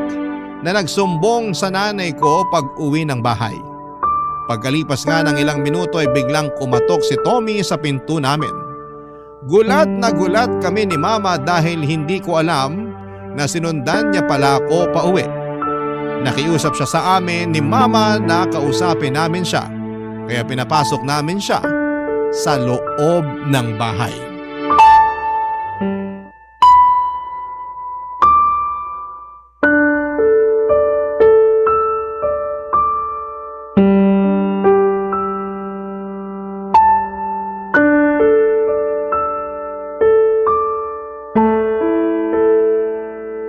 na nagsumbong sa nanay ko pag uwi ng bahay. Pagkalipas nga ng ilang minuto ay biglang kumatok si Tommy sa pinto namin. Gulat na gulat kami ni Mama dahil hindi ko alam na sinundan niya pala ako pauwi. Nakiusap siya sa amin ni Mama na kausapin namin siya. Kaya pinapasok namin siya sa loob ng bahay.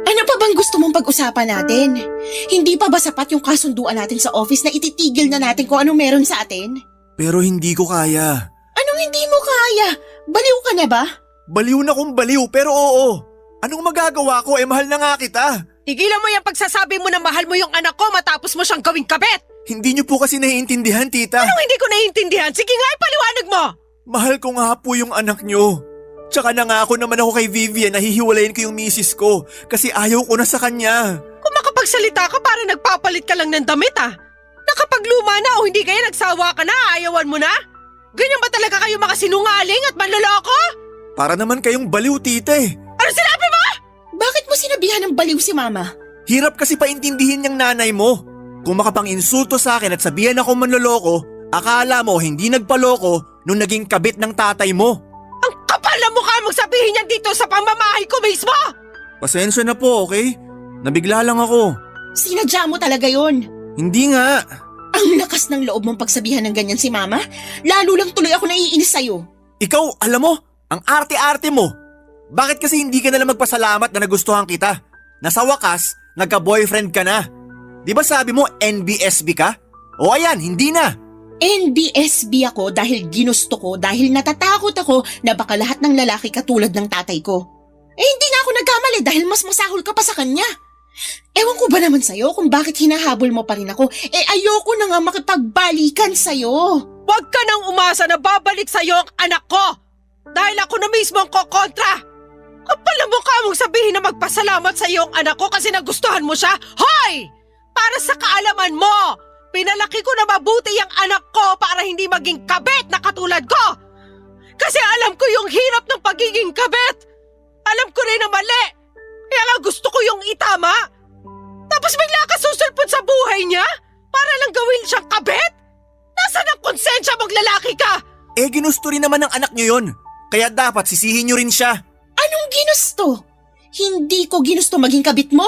Ano pa bang gusto mong pag-usapan natin? Hindi pa ba sapat yung kasunduan natin sa office na ititigil na natin kung anong meron sa atin? Pero hindi ko kaya. Anong hindi mo kaya? Baliw ka na ba? Baliw na kung baliw pero oo. Anong magagawa ko? Mahal na nga kita. Tigilan mo yung pagsasabi mo na mahal mo yung anak ko matapos mo siyang gawing kabit. Hindi niyo po kasi naiintindihan, tita. Anong hindi ko naiintindihan? Sige nga, ipaliwanag mo. Mahal ko nga po yung anak niyo. Tsaka nangako naman ako kay Vivian na hihiwalayin ko yung misis ko kasi ayaw ko na sa kanya. Kung makapagsalita ka, para nagpapalit ka lang ng damit Nakapagluma na o hindi kaya nagsawa ka na, ayawan mo na? Ganyan ba talaga kayo makasinungaling at manloloko? Para naman kayong baliw, tite. Ano sinabi mo? Bakit mo sinabihan ng baliw si Mama? Hirap kasi paintindihin niyang nanay mo. Kung makapang-insulto sa akin at sabihan ako manloloko, akala mo hindi nagpaloko nung naging kabit ng tatay mo. Ang kapal na mukha mong sabihin yan dito sa pamamahay ko mismo! Pasensya na po, okay? Nabigla lang ako. Sinadya mo talaga yon. Hindi nga. Ang lakas ng loob mong pagsabihan ng ganyan si Mama. Lalo lang tuloy ako naiinis sa'yo. Ikaw, alam mo, ang arte-arte mo. Bakit kasi hindi ka nalang magpasalamat na nagustuhan kita? Na sa wakas, nagka-boyfriend ka na. Di ba sabi mo NBSB ka? O ayan, hindi na. NBSB ako dahil ginusto ko, dahil natatakot ako na baka lahat ng lalaki katulad ng tatay ko. Hindi na ako nagkamali dahil mas masahol ka pa sa kanya. Ewan ko ba naman sa'yo kung bakit hinahabol mo pa rin ako? Ayoko na nga makipagbalikan sa'yo. Huwag ka nang umasa na babalik sa'yo ang anak ko! Dahil ako na mismo ang kokontra! Kapal na mukha mong sabihin na magpasalamat sa'yo ang anak ko kasi nagustuhan mo siya? Hoy! Para sa kaalaman mo, pinalaki ko na mabuti ang anak ko para hindi maging kabit na katulad ko! Kasi alam ko yung hirap ng pagiging kabit! Alam ko rin na mali! Kaya nga gusto ko yung itama! Tapos bigla ka susulpot sa buhay niya? Para lang gawin siyang kabit? Nasaan ang konsensya mong lalaki ka? Ginusto rin naman ng anak niyo yon. Kaya dapat sisihin niyo rin siya. Anong ginusto? Hindi ko ginusto maging kabit mo.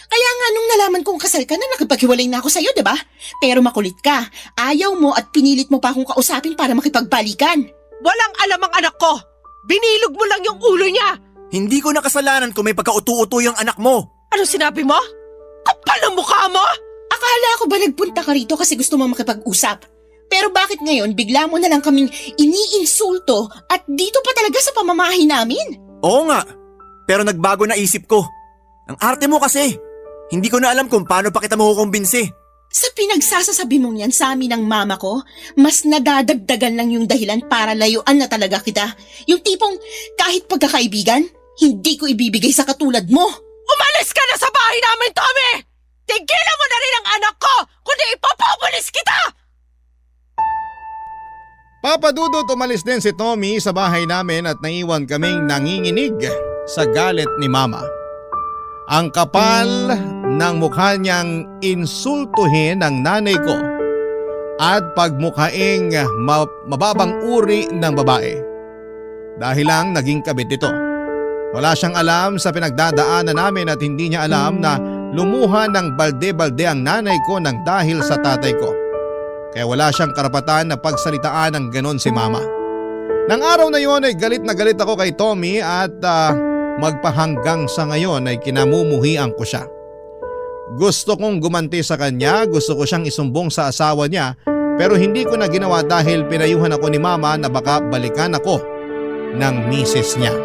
Kaya nga nung nalaman kong kasal ka na nakipaghiwalay na ako sa'yo, diba? Pero makulit ka. Ayaw mo at pinilit mo pa akong kausapin para makipagbalikan. Walang alam ang anak ko! Binilog mo lang yung ulo niya! Hindi ko nakasalanan kung may pagka-utu-utu yung anak mo. Anong sinabi mo? Kapal ang mukha mo! Akala ko ba nagpunta ka rito kasi gusto mo makipag-usap? Pero bakit ngayon bigla mo na lang kaming iniinsulto at dito pa talaga sa pamamahay namin? Oo nga, pero nagbago na isip ko. Ang arte mo kasi. Hindi ko na alam kung paano pa kita makukumbinsi. Sa pinagsasasabi mong yan sa amin ng mama ko, mas nadadagdagan lang yung dahilan para layuan na talaga kita. Yung tipong kahit pagkakaibigan, hindi ko ibibigay sa katulad mo. Umalis ka na sa bahay namin, Tommy! Tigilan mo na rin ang anak ko, kundi ipapabulis kita! Papa Dudut, umalis din si Tommy sa bahay namin at naiwan kaming nanginginig sa galit ni Mama. Ang kapal ng mukha niyang insultuhin ang nanay ko at pagmukhaing mababang uri ng babae. Dahil lang naging kabit ito. Wala siyang alam sa pinagdadaanan namin at hindi niya alam na lumuha ng balde-balde ang nanay ko nang dahil sa tatay ko. Kaya wala siyang karapatan na pagsalitaan ng ganon si Mama. Nang araw na yon ay galit na galit ako kay Tommy at magpahanggang sa ngayon ay kinamumuhian ko siya. Gusto kong gumanti sa kanya, gusto ko siyang isumbong sa asawa niya pero hindi ko na ginawa dahil pinayuhan ako ni Mama na baka balikan ako ng misis niya.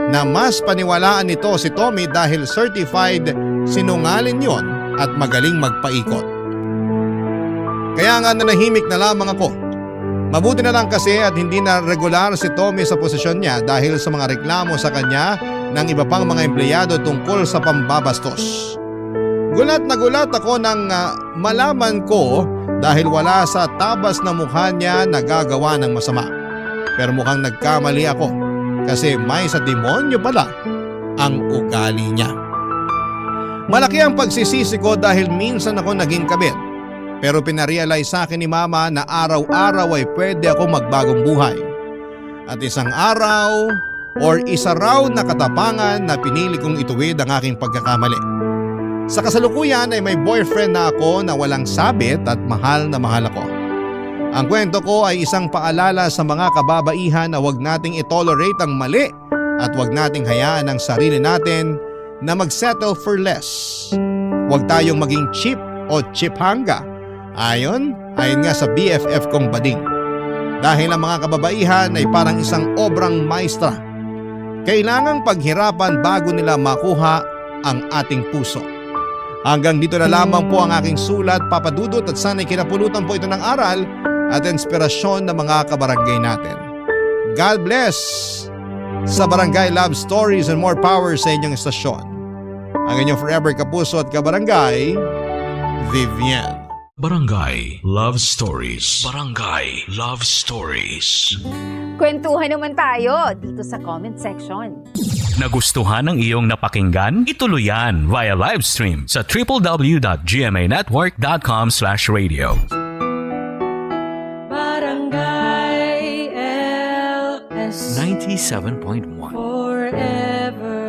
Na mas paniwalaan nito si Tommy dahil certified sinungaling yon at magaling magpaikot. Kaya nga nanahimik na lamang ako. Mabuti na lang kasi at hindi na regular si Tommy sa posisyon niya dahil sa mga reklamo sa kanya ng iba pang mga empleyado tungkol sa pambabastos. Gulat na gulat ako nang malaman ko dahil wala sa tabas na mukha niya nagagawa ng masama. Pero mukhang nagkamali ako kasi may sa demonyo pala ang ugali niya. Malaki ang pagsisisi ko dahil minsan ako naging kabit. Pero pinarealize sa akin ni Mama na araw-araw ay pwede ako magbagong buhay. At isang araw or isa raw na katapangan na pinili kong ituwid ang aking pagkakamali. Sa kasalukuyan ay may boyfriend na ako na walang sabit at mahal na mahal ako. Ang kwento ko ay isang paalala sa mga kababaihan na huwag nating itolerate ang mali at huwag nating hayaan ang sarili natin na mag-settle for less. Huwag tayong maging cheap o chiphanga. Ayon nga sa BFF kong bading. Dahil ang mga kababaihan ay parang isang obrang maestra. Kailangang paghirapan bago nila makuha ang ating puso. Hanggang dito na lamang po ang aking sulat, Papa Dudut, at sana'y kinapulutan po ito ng aral at inspirasyon ng mga kabarangay natin. God bless sa Barangay Love Stories and more power sa inyong estasyon. Ang inyong forever kapuso at kabarangay, Vivian. Barangay Love Stories. Barangay Love Stories. Kwentuhan naman tayo dito sa comment section. Nagustuhan ng iyong napakinggan? Ituloy yan via live stream sa www.gmanetwork.com/radio. Barangay LS 97.1 forever.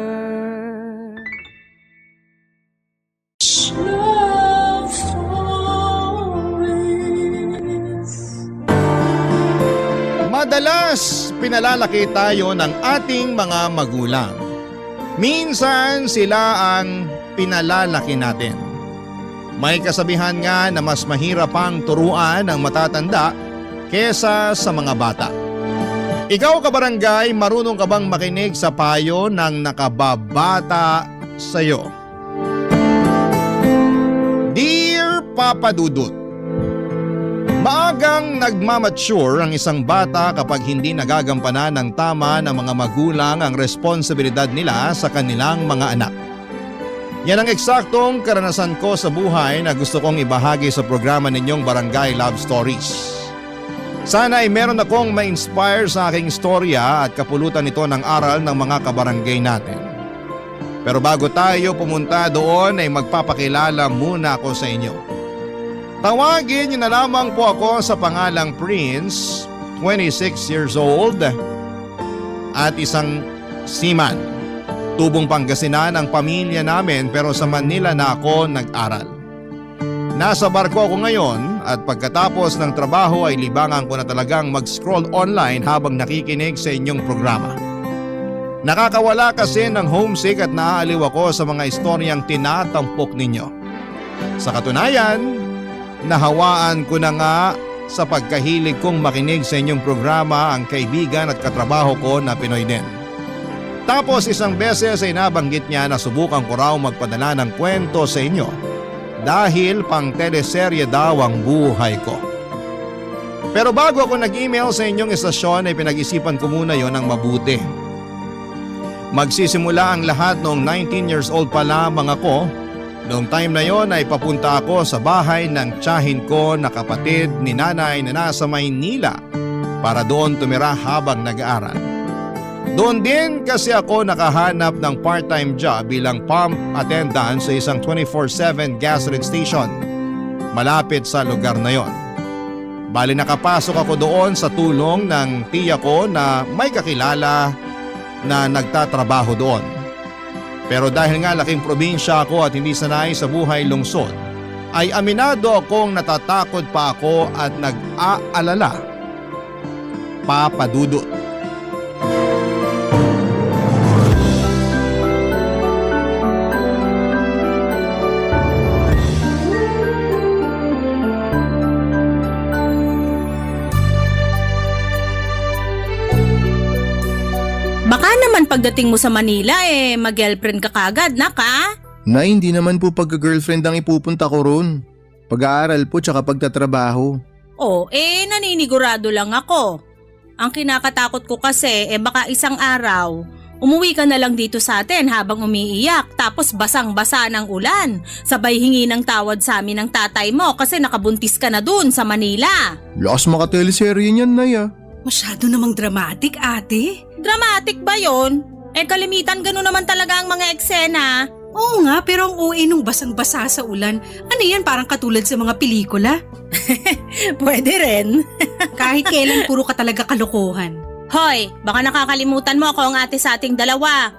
Madalas pinalalaki tayo ng ating mga magulang. Minsan sila ang pinalalaki natin. May kasabihan nga na mas mahirap pang turuan ang matatanda kesa sa mga bata. Ikaw kabarangay, marunong ka bang makinig sa payo ng nakababata sa'yo? Dear Papa Dudut, maagang nagmamature ang isang bata kapag hindi nagagampanan ng tama ng mga magulang ang responsibilidad nila sa kanilang mga anak. Yan ang eksaktong karanasan ko sa buhay na gusto kong ibahagi sa programa ninyong Barangay Love Stories. Sana ay meron akong ma-inspire sa aking istorya at kapulutan ito ng aral ng mga kabarangay natin. Pero bago tayo pumunta doon ay magpapakilala muna ako sa inyo. Tawagin niyo na lamang po ako sa pangalang Prince, 26 years old, at isang seaman. Tubong Pangasinan ang pamilya namin pero sa Manila na ako nag-aral. Nasa barko ako ngayon at pagkatapos ng trabaho ay libangan ko na talagang mag-scroll online habang nakikinig sa inyong programa. Nakakawala kasi ng homesick at naaaliw ako sa mga istoryang tinatampok ninyo. Sa katunayan, nahawaan ko na nga sa pagkahilig kong makinig sa inyong programa ang kaibigan at katrabaho ko na Pinoy din. Tapos isang beses ay nabanggit niya na subukan ko raw magpadala ng kwento sa inyo dahil pang teleserye daw ang buhay ko. Pero bago ako nag-email sa inyong istasyon ay pinag-isipan ko muna yon ng mabuti. Magsisimula ang lahat noong 19 years old pa lamang ako. Noong time na yon ay papunta ako sa bahay ng tiyahin ko na kapatid ni nanay na nasa Maynila para doon tumira habang nag-aaral. Doon din kasi ako nakahanap ng part-time job bilang pump attendant sa isang 24/7 gasoline station malapit sa lugar na yon. Bali nakapasok ako doon sa tulong ng tiya ko na may kakilala na nagtatrabaho doon. Pero dahil nga laking probinsya ako at hindi sanay sa buhay lungsod, ay aminado akong natatakot pa ako at nag-aalala. Papa Dudut. Baka naman pagdating mo sa Manila mag-girlfriend ka kagad, naka? Na hindi naman po pagka-girlfriend ang ipupunta ko ron. Pag-aaral po tsaka pagtatrabaho. Naninigurado lang ako. Ang kinakatakot ko kasi baka isang araw, umuwi ka na lang dito sa atin habang umiiyak tapos basang-basa ng ulan. Sabay hingi ng tawad sa amin ng tatay mo kasi nakabuntis ka na dun sa Manila. Lakas makateleserye niyan, Nay ah. Masyado namang dramatic, ate. Dramatic ba yon? Kalimitan gano'n naman talaga ang mga eksena. Oo nga, pero ang OA nung basang-basa sa ulan, ano yan, parang katulad sa mga pelikula? Pwede rin. Kahit kailan puro ka talaga kalokohan. Hoy, baka nakakalimutan mo ako ang ate sa ating dalawa.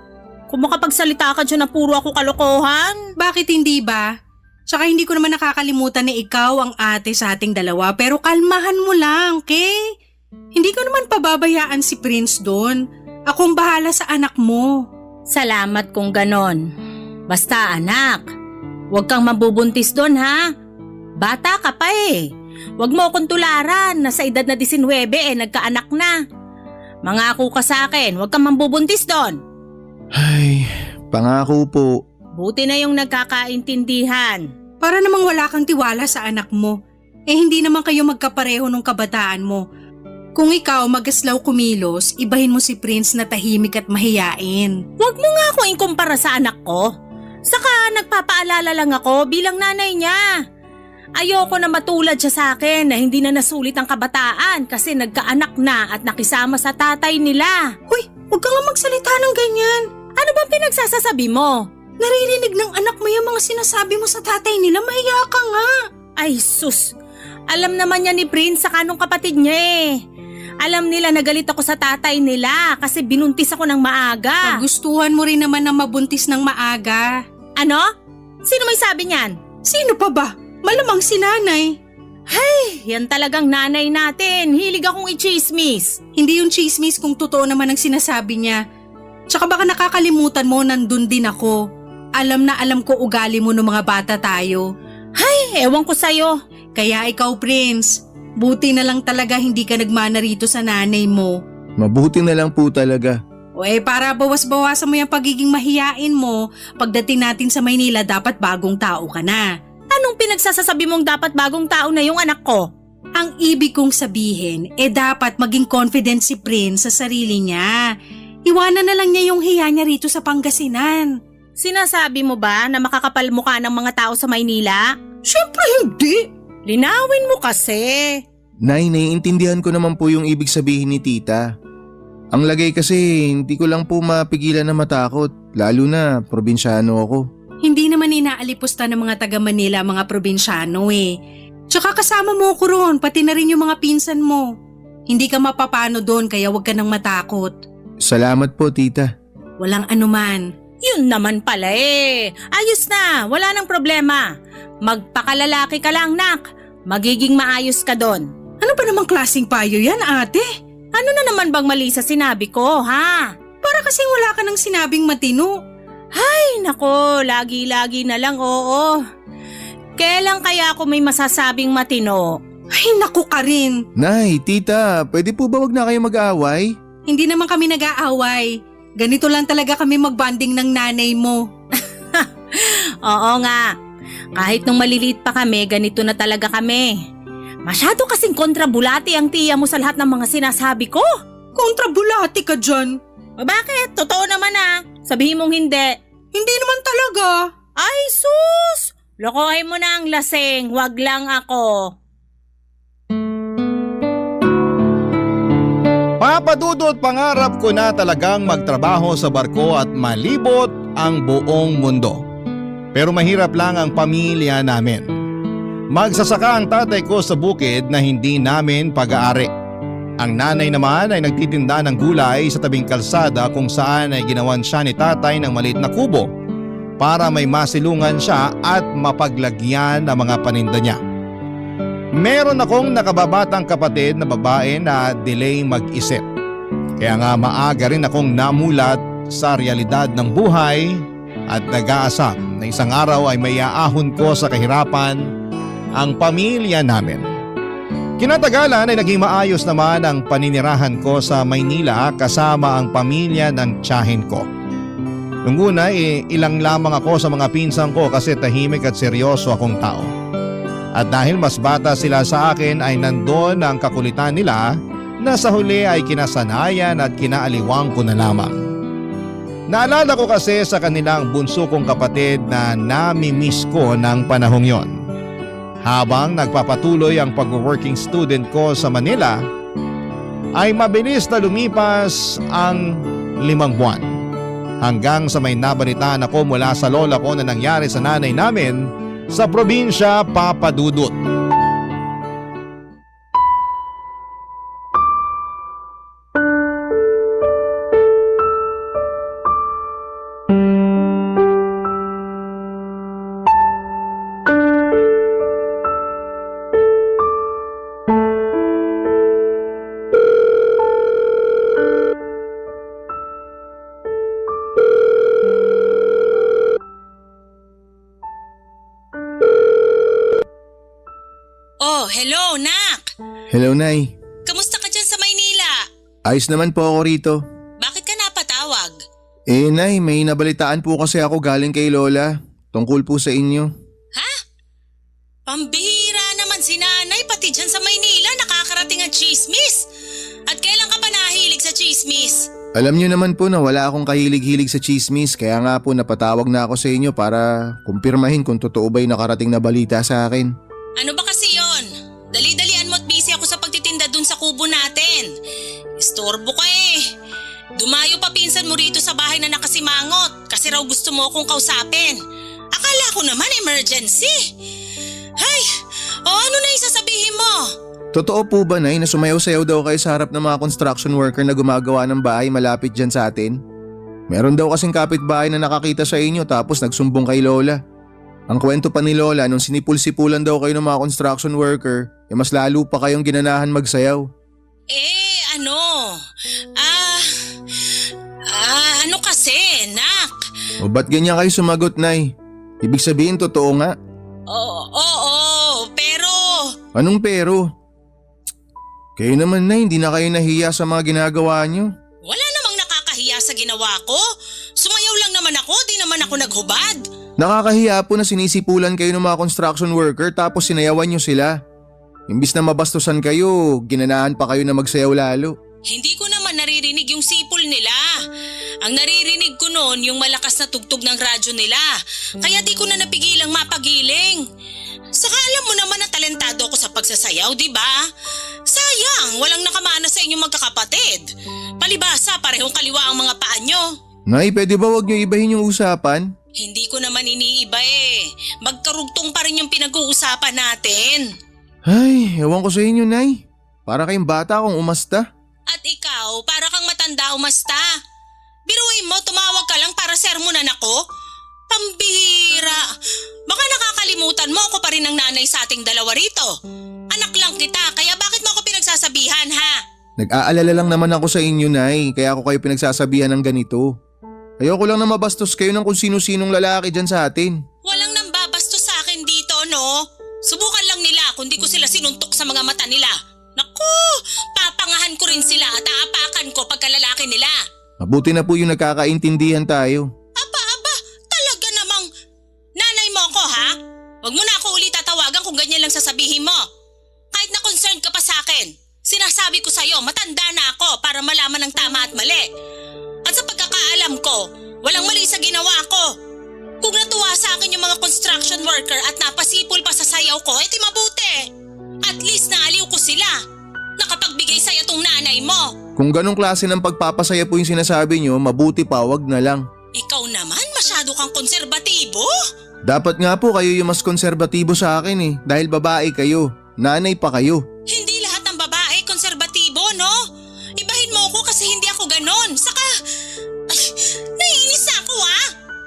Kung makapagsalita ka dyan na puro ako kalokohan. Bakit hindi ba? Tsaka hindi ko naman nakakalimutan na ikaw ang ate sa ating dalawa, pero kalmahan mo lang, okay? Hindi ko naman pababayaan si Prince doon. Akong bahala sa anak mo. Salamat kung ganon. Basta anak, huwag kang mabubuntis doon ha. Bata ka pa eh. Huwag mo akong tularan na sa edad na 19 nagkaanak na. Mangako ka sa akin, huwag kang mabubuntis doon. Ay, pangako po. Buti na yung nagkakaintindihan. Para namang wala kang tiwala sa anak mo. Eh hindi naman kayo magkapareho nung kabataan mo. Kung ikaw magaslaw kumilos, ibahin mo si Prince na tahimik at mahiyain. Huwag mo nga akong ikumpara sa anak ko. Saka nagpapaalala lang ako bilang nanay niya. Ayoko na matulad siya sa akin na hindi na nasulit ang kabataan kasi nagkaanak na at nakisama sa tatay nila. Hoy, huwag ka nga magsalita ng ganyan. Ano bang pinagsasasabi mo? Naririnig ng anak mo yung mga sinasabi mo sa tatay nila, mahiya ka nga. Ay sus, alam naman niya ni Prince sa kanong kapatid niya eh. Alam nila na galit ako sa tatay nila kasi binuntis ako ng maaga. Gustuhan mo rin naman na mabuntis ng maaga. Ano? Sino may sabi niyan? Sino pa ba? Malamang si nanay. Yan talagang nanay natin. Hilig akong i-chismis. Hindi yung chismis kung totoo naman ang sinasabi niya. Tsaka baka nakakalimutan mo nandun din ako. Alam na alam ko ugali mo ng mga bata tayo. Ewan ko sa'yo. Kaya ikaw, Prince, buti na lang talaga hindi ka nagmana rito sa nanay mo. Mabuti na lang po talaga. O para bawas-bawasan mo yung pagiging mahiyain mo, pagdating natin sa Maynila dapat bagong tao ka na. Anong pinagsasasabi mong dapat bagong tao na yung anak ko? Ang ibig kong sabihin, dapat maging confident si Prince sa sarili niya. Iwanan na lang niya yung hiya niya rito sa Pangasinan. Sinasabi mo ba na makakapal mukha ng mga tao sa Maynila? Siyempre hindi! Linawin mo kasi. Nay, naiintindihan ko naman po yung ibig sabihin ni tita. Ang lagay kasi hindi ko lang po mapigilan na matakot, lalo na probinsyano ako. Hindi naman inaalipusta ng mga taga Manila ang mga probinsyano eh. Tsaka kasama mo ko ron, pati na rin yung mga pinsan mo. Hindi ka mapapano doon kaya huwag ka nang matakot. Salamat po, tita. Walang anuman. Yun naman pala eh. Ayos na, wala nang problema. Magpakalalaki ka lang, nak. Magiging maayos ka doon. Ano ba namang klaseng payo yan, ate? Ano na naman bang mali sa sinabi ko, ha? Para kasing wala ka nang sinabing matino. Ay, nako, lagi-lagi na lang, oo. Kailan kaya ako may masasabing matino? Ay, naku ka rin. Nay, tita, pwede po ba wag na kayo mag-aaway? Hindi naman kami nag-aaway. Ganito lang talaga kami magbanding ng nanay mo. Oo nga. Kahit nung maliliit pa kami, ganito na talaga kami. Masyado kasing kontrabulati ang tiya mo sa lahat ng mga sinasabi ko. Kontrabulati ka dyan. O bakit? Totoo naman ah. Sabihin mong hindi. Hindi naman talaga. Ay sus! Lokohin mo na ang lasing, wag lang ako. Papadudot, pangarap ko na talagang magtrabaho sa barko at malibot ang buong mundo. Pero mahirap lang ang pamilya namin. Magsasaka ang tatay ko sa bukid na hindi namin pag-aari. Ang nanay naman ay nagtitinda ng gulay sa tabing kalsada kung saan ay ginawan siya ni tatay ng maliit na kubo para may masilungan siya at mapaglagyan ng mga paninda niya. Meron akong nakababatang kapatid na babae na delay mag-isip. Kaya nga maaga rin akong namulat sa realidad ng buhay at nag-aasam na isang araw ay may aahon ko sa kahirapan ang pamilya namin. Kinatagalan ay naging maayos naman ang paninirahan ko sa Maynila kasama ang pamilya ng tiyahin ko. Nung una ilang lamang ako sa mga pinsan ko kasi tahimik at seryoso akong tao. At dahil mas bata sila sa akin ay nandun ang kakulitan nila na sa huli ay kinasanayan at kinaaliwang ko na lamang. Naalala ko kasi sa kanilang bunso kong kapatid na nami-miss ko ng panahong yon. Habang nagpapatuloy ang pag-working student ko sa Manila, ay mabilis na lumipas ang 5 buwan. hanggang sa may nabalitaan ako mula sa lola ko na nangyari sa nanay namin sa probinsya Papa Dudut. Oh, hello, Nak! Hello, Nay. Kamusta ka dyan sa Maynila? Ayos naman po ako rito. Bakit ka napatawag? Nay, may nabalitaan po kasi ako galing kay Lola. Tungkol po sa inyo. Ha? Pambihira naman si nanay, pati dyan sa Maynila nakakarating ang chismis. At kailan ka pa nahilig sa chismis? Alam niyo naman po na wala akong kahilig-hilig sa chismis, kaya nga po napatawag na ako sa inyo para kumpirmahin kung totoo ba'y nakarating na balita sa akin. Ano ba kasi yon? Dali-dalian mo at busy ako sa pagtitinda dun sa kubo natin. Istorbo ka eh. Dumayo pa pinsan mo rito sa bahay na nakasimangot kasi raw gusto mo akong kausapin. Akala ko naman emergency. Hay, ano na isasabihin mo? Totoo po ba, Nay, na sumayaw-sayaw daw kayo sa harap ng mga construction worker na gumagawa ng bahay malapit dyan sa atin? Meron daw kasing kapitbahay na nakakita sa inyo tapos nagsumbong kay Lola. Ang kwento pa ni Lola, nung sinipul-sipulan daw kayo ng mga construction worker, mas lalo pa kayong ginanahan magsayaw. Ano kasi, Nak? O ba't ganyan kayo sumagot, Nay? Ibig sabihin totoo nga. Oo, pero... Anong pero? Kayo naman, Nay, hindi na kayo nahiya sa mga ginagawa nyo. Wala namang nakakahiya sa ginawa ko. Sumayaw lang naman ako, di naman ako naghubad. Nakakahiya po na sinisipulan kayo ng mga construction worker tapos sinayawan nyo sila. Imbis na mabastusan kayo, ginanahan pa kayo na magsayaw lalo. Hindi ko naman naririnig yung sipol nila. Ang naririnig ko noon yung malakas na tugtog ng radyo nila. Kaya di ko na napigilang mapagiling. Saka alam mo naman na talentado ako sa pagsasayaw, di ba? Sayang, walang nakamana sa inyong magkakapatid. Palibasa, parehong kaliwa ang mga paa nyo. Nay, pwede ba wag nyo ibahin yung usapan? Hindi ko naman iniiba eh. Magkarugtong pa rin yung pinag-uusapan natin. Ay, ewan ko sa inyo, Nay. Para kayong bata kung umasta. At ikaw, para kang matanda umasta. Biruin mo, tumawag ka lang para sermonan ako? Pambihira. Baka nakakalimutan mo ako pa rin ang nanay sa ating dalawa rito. Anak lang kita, kaya bakit mo ako pinagsasabihan, ha? Nag-aalala lang naman ako sa inyo, Nay, kaya ako kayo pinagsasabihan ng ganito. Ayoko lang na mabastos kayo ng kung sino-sinong lalaki dyan sa atin. Walang nambabastos sa akin dito, no? Subukan lang nila kung di ko sila sinuntok sa mga mata nila. Naku, papangahan ko rin sila at aapakan ko pagkalalaki nila. Mabuti na po yung nagkakaintindihan tayo. Aba, talaga namang nanay mo ako, ha? Huwag mo na ako ulit tatawagan kung ganyan lang sasabihin mo. Kahit na concerned ka pa sa akin, sinasabi ko sa'yo, matanda na ako para malaman ang tama at mali. At sa pagkakaalam ko, walang mali sa ginawa ko. Kung natuwa sa akin yung mga construction worker at napasipol pa sa sayaw ko, edi mabuti. At least naaliw ko sila. Nakapagbigay saya tong nanay mo. Kung ganong klase ng pagpapasaya po yung sinasabi nyo, mabuti pa wag na lang. Ikaw naman, masyado kang konserbatibo. Dapat nga po kayo yung mas konserbatibo sa akin eh, dahil babae kayo, nanay pa kayo. Hindi lahat ng babae konserbatibo, no? Ibahin mo ako kasi hindi ako ganon. Saka, naiinis na ako ha.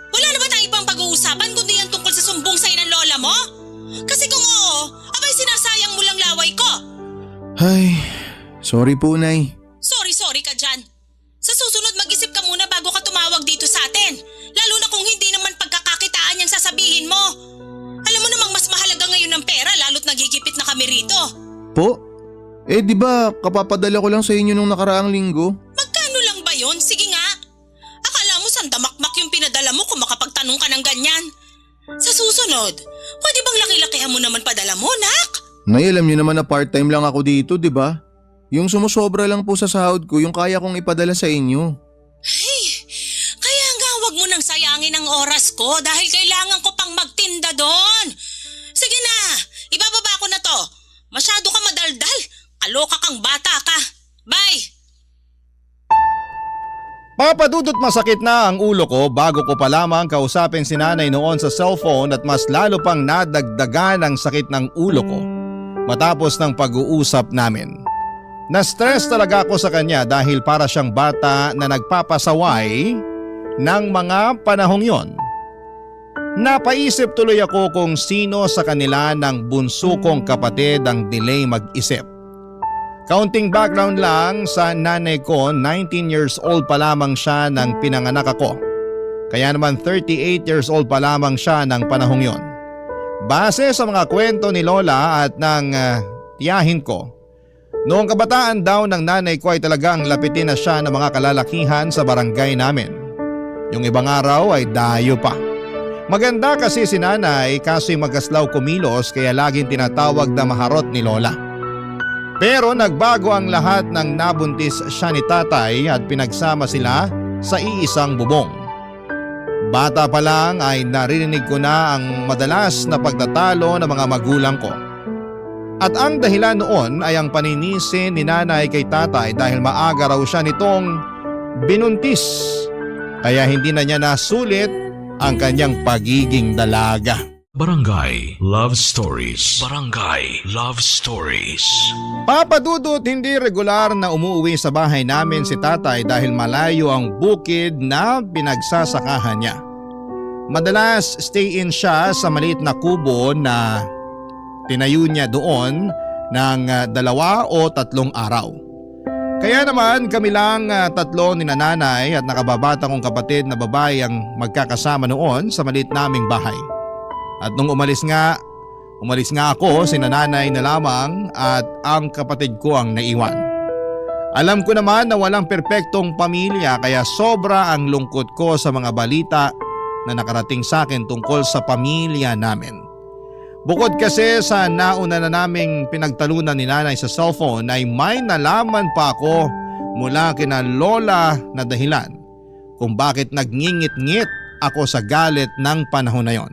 Wala na ba tayong ibang pag-uusapan kundi yan tungkol sa sumbong sa'yo ng lola mo? Kasi kung oo, abay sinasayang mo lang laway ko. Ay, sorry po, Nay. Sorry ka dyan. Sa susunod mag-isip ka muna bago ka tumawag dito sa atin. Lalo na kung hindi naman pagkakakitaan yung sasabihin mo. Alam mo namang mas mahalaga ngayon ng pera lalo't nagigipit na kami rito. Po? Di ba kapapadala ko lang sa inyo nung nakaraang linggo? Magkano lang ba yon? Sige nga. Akala mo sandamakmak yung pinadala mo kung makapagtanong ka ng ganyan. Sa susunod, pwede bang laki-lakihan mo naman padala mo, Nak? Nay, alam niyo naman na part-time lang ako dito, di ba? Yung sumusobra lang po sa sahod ko, yung kaya kong ipadala sa inyo. Hey, kaya nga wag mo nang sayangin ang oras ko dahil kailangan ko pang magtinda doon. Sige na, ibababa ko na to. Masyado ka madaldal. Kaloka kang bata ka. Bye! Papadudot masakit na ang ulo ko bago ko pa lamang kausapin si nanay noon sa cellphone at mas lalo pang nadagdagan ang sakit ng ulo ko matapos ng pag-uusap namin. Na-stress talaga ako sa kanya dahil para siyang bata na nagpapasaway ng mga panahong yon. Napaisip tuloy ako kung sino sa kanila ng bunso kong kapatid ang delay mag-isip. Kaunting background lang sa nanay ko, 19 years old pa lamang siya nang pinanganak ako. Kaya naman 38 years old pa lamang siya ng panahong yon. Base sa mga kwento ni Lola at ng tiyahin ko, noong kabataan daw ng nanay ko ay talagang lapitin na siya ng mga kalalakihan sa barangay namin. Yung ibang araw ay dayo pa. Maganda kasi si nanay kaso'y magaslaw kumilos kaya laging tinatawag na maharot ni Lola. Pero nagbago ang lahat nang nabuntis siya ni tatay at pinagsama sila sa iisang bubong. Bata pa lang ay naririnig ko na ang madalas na pagtatalo ng mga magulang ko. At ang dahilan noon ay ang paninisi ni nanay kay tatay dahil maaga raw siya nitong binuntis. Kaya hindi na niya nasulit ang kanyang pagiging dalaga. Barangay Love Stories. Barangay Love Stories. Papadudot, hindi regular na umuwi sa bahay namin si tatay dahil malayo ang bukid na pinagsasakahan niya. Madalas stay-in siya sa maliit na kubo na tinayo niya doon ng 2 o 3 araw. Kaya naman kami lang 3 ni nanay at nakababata kong kapatid na babae ang magkakasama noon sa maliit naming bahay. At nung umalis nga ako, sinananay na lamang at ang kapatid ko ang naiwan. Alam ko naman na walang perpektong pamilya kaya sobra ang lungkot ko sa mga balita na nakarating sa akin tungkol sa pamilya namin. Bukod kasi sa nauna na naming pinagtalunan ni nanay sa cellphone ay may nalaman pa ako mula kina Lola na dahilan kung bakit nagngingit-ngit ako sa galit ng panahon na yon.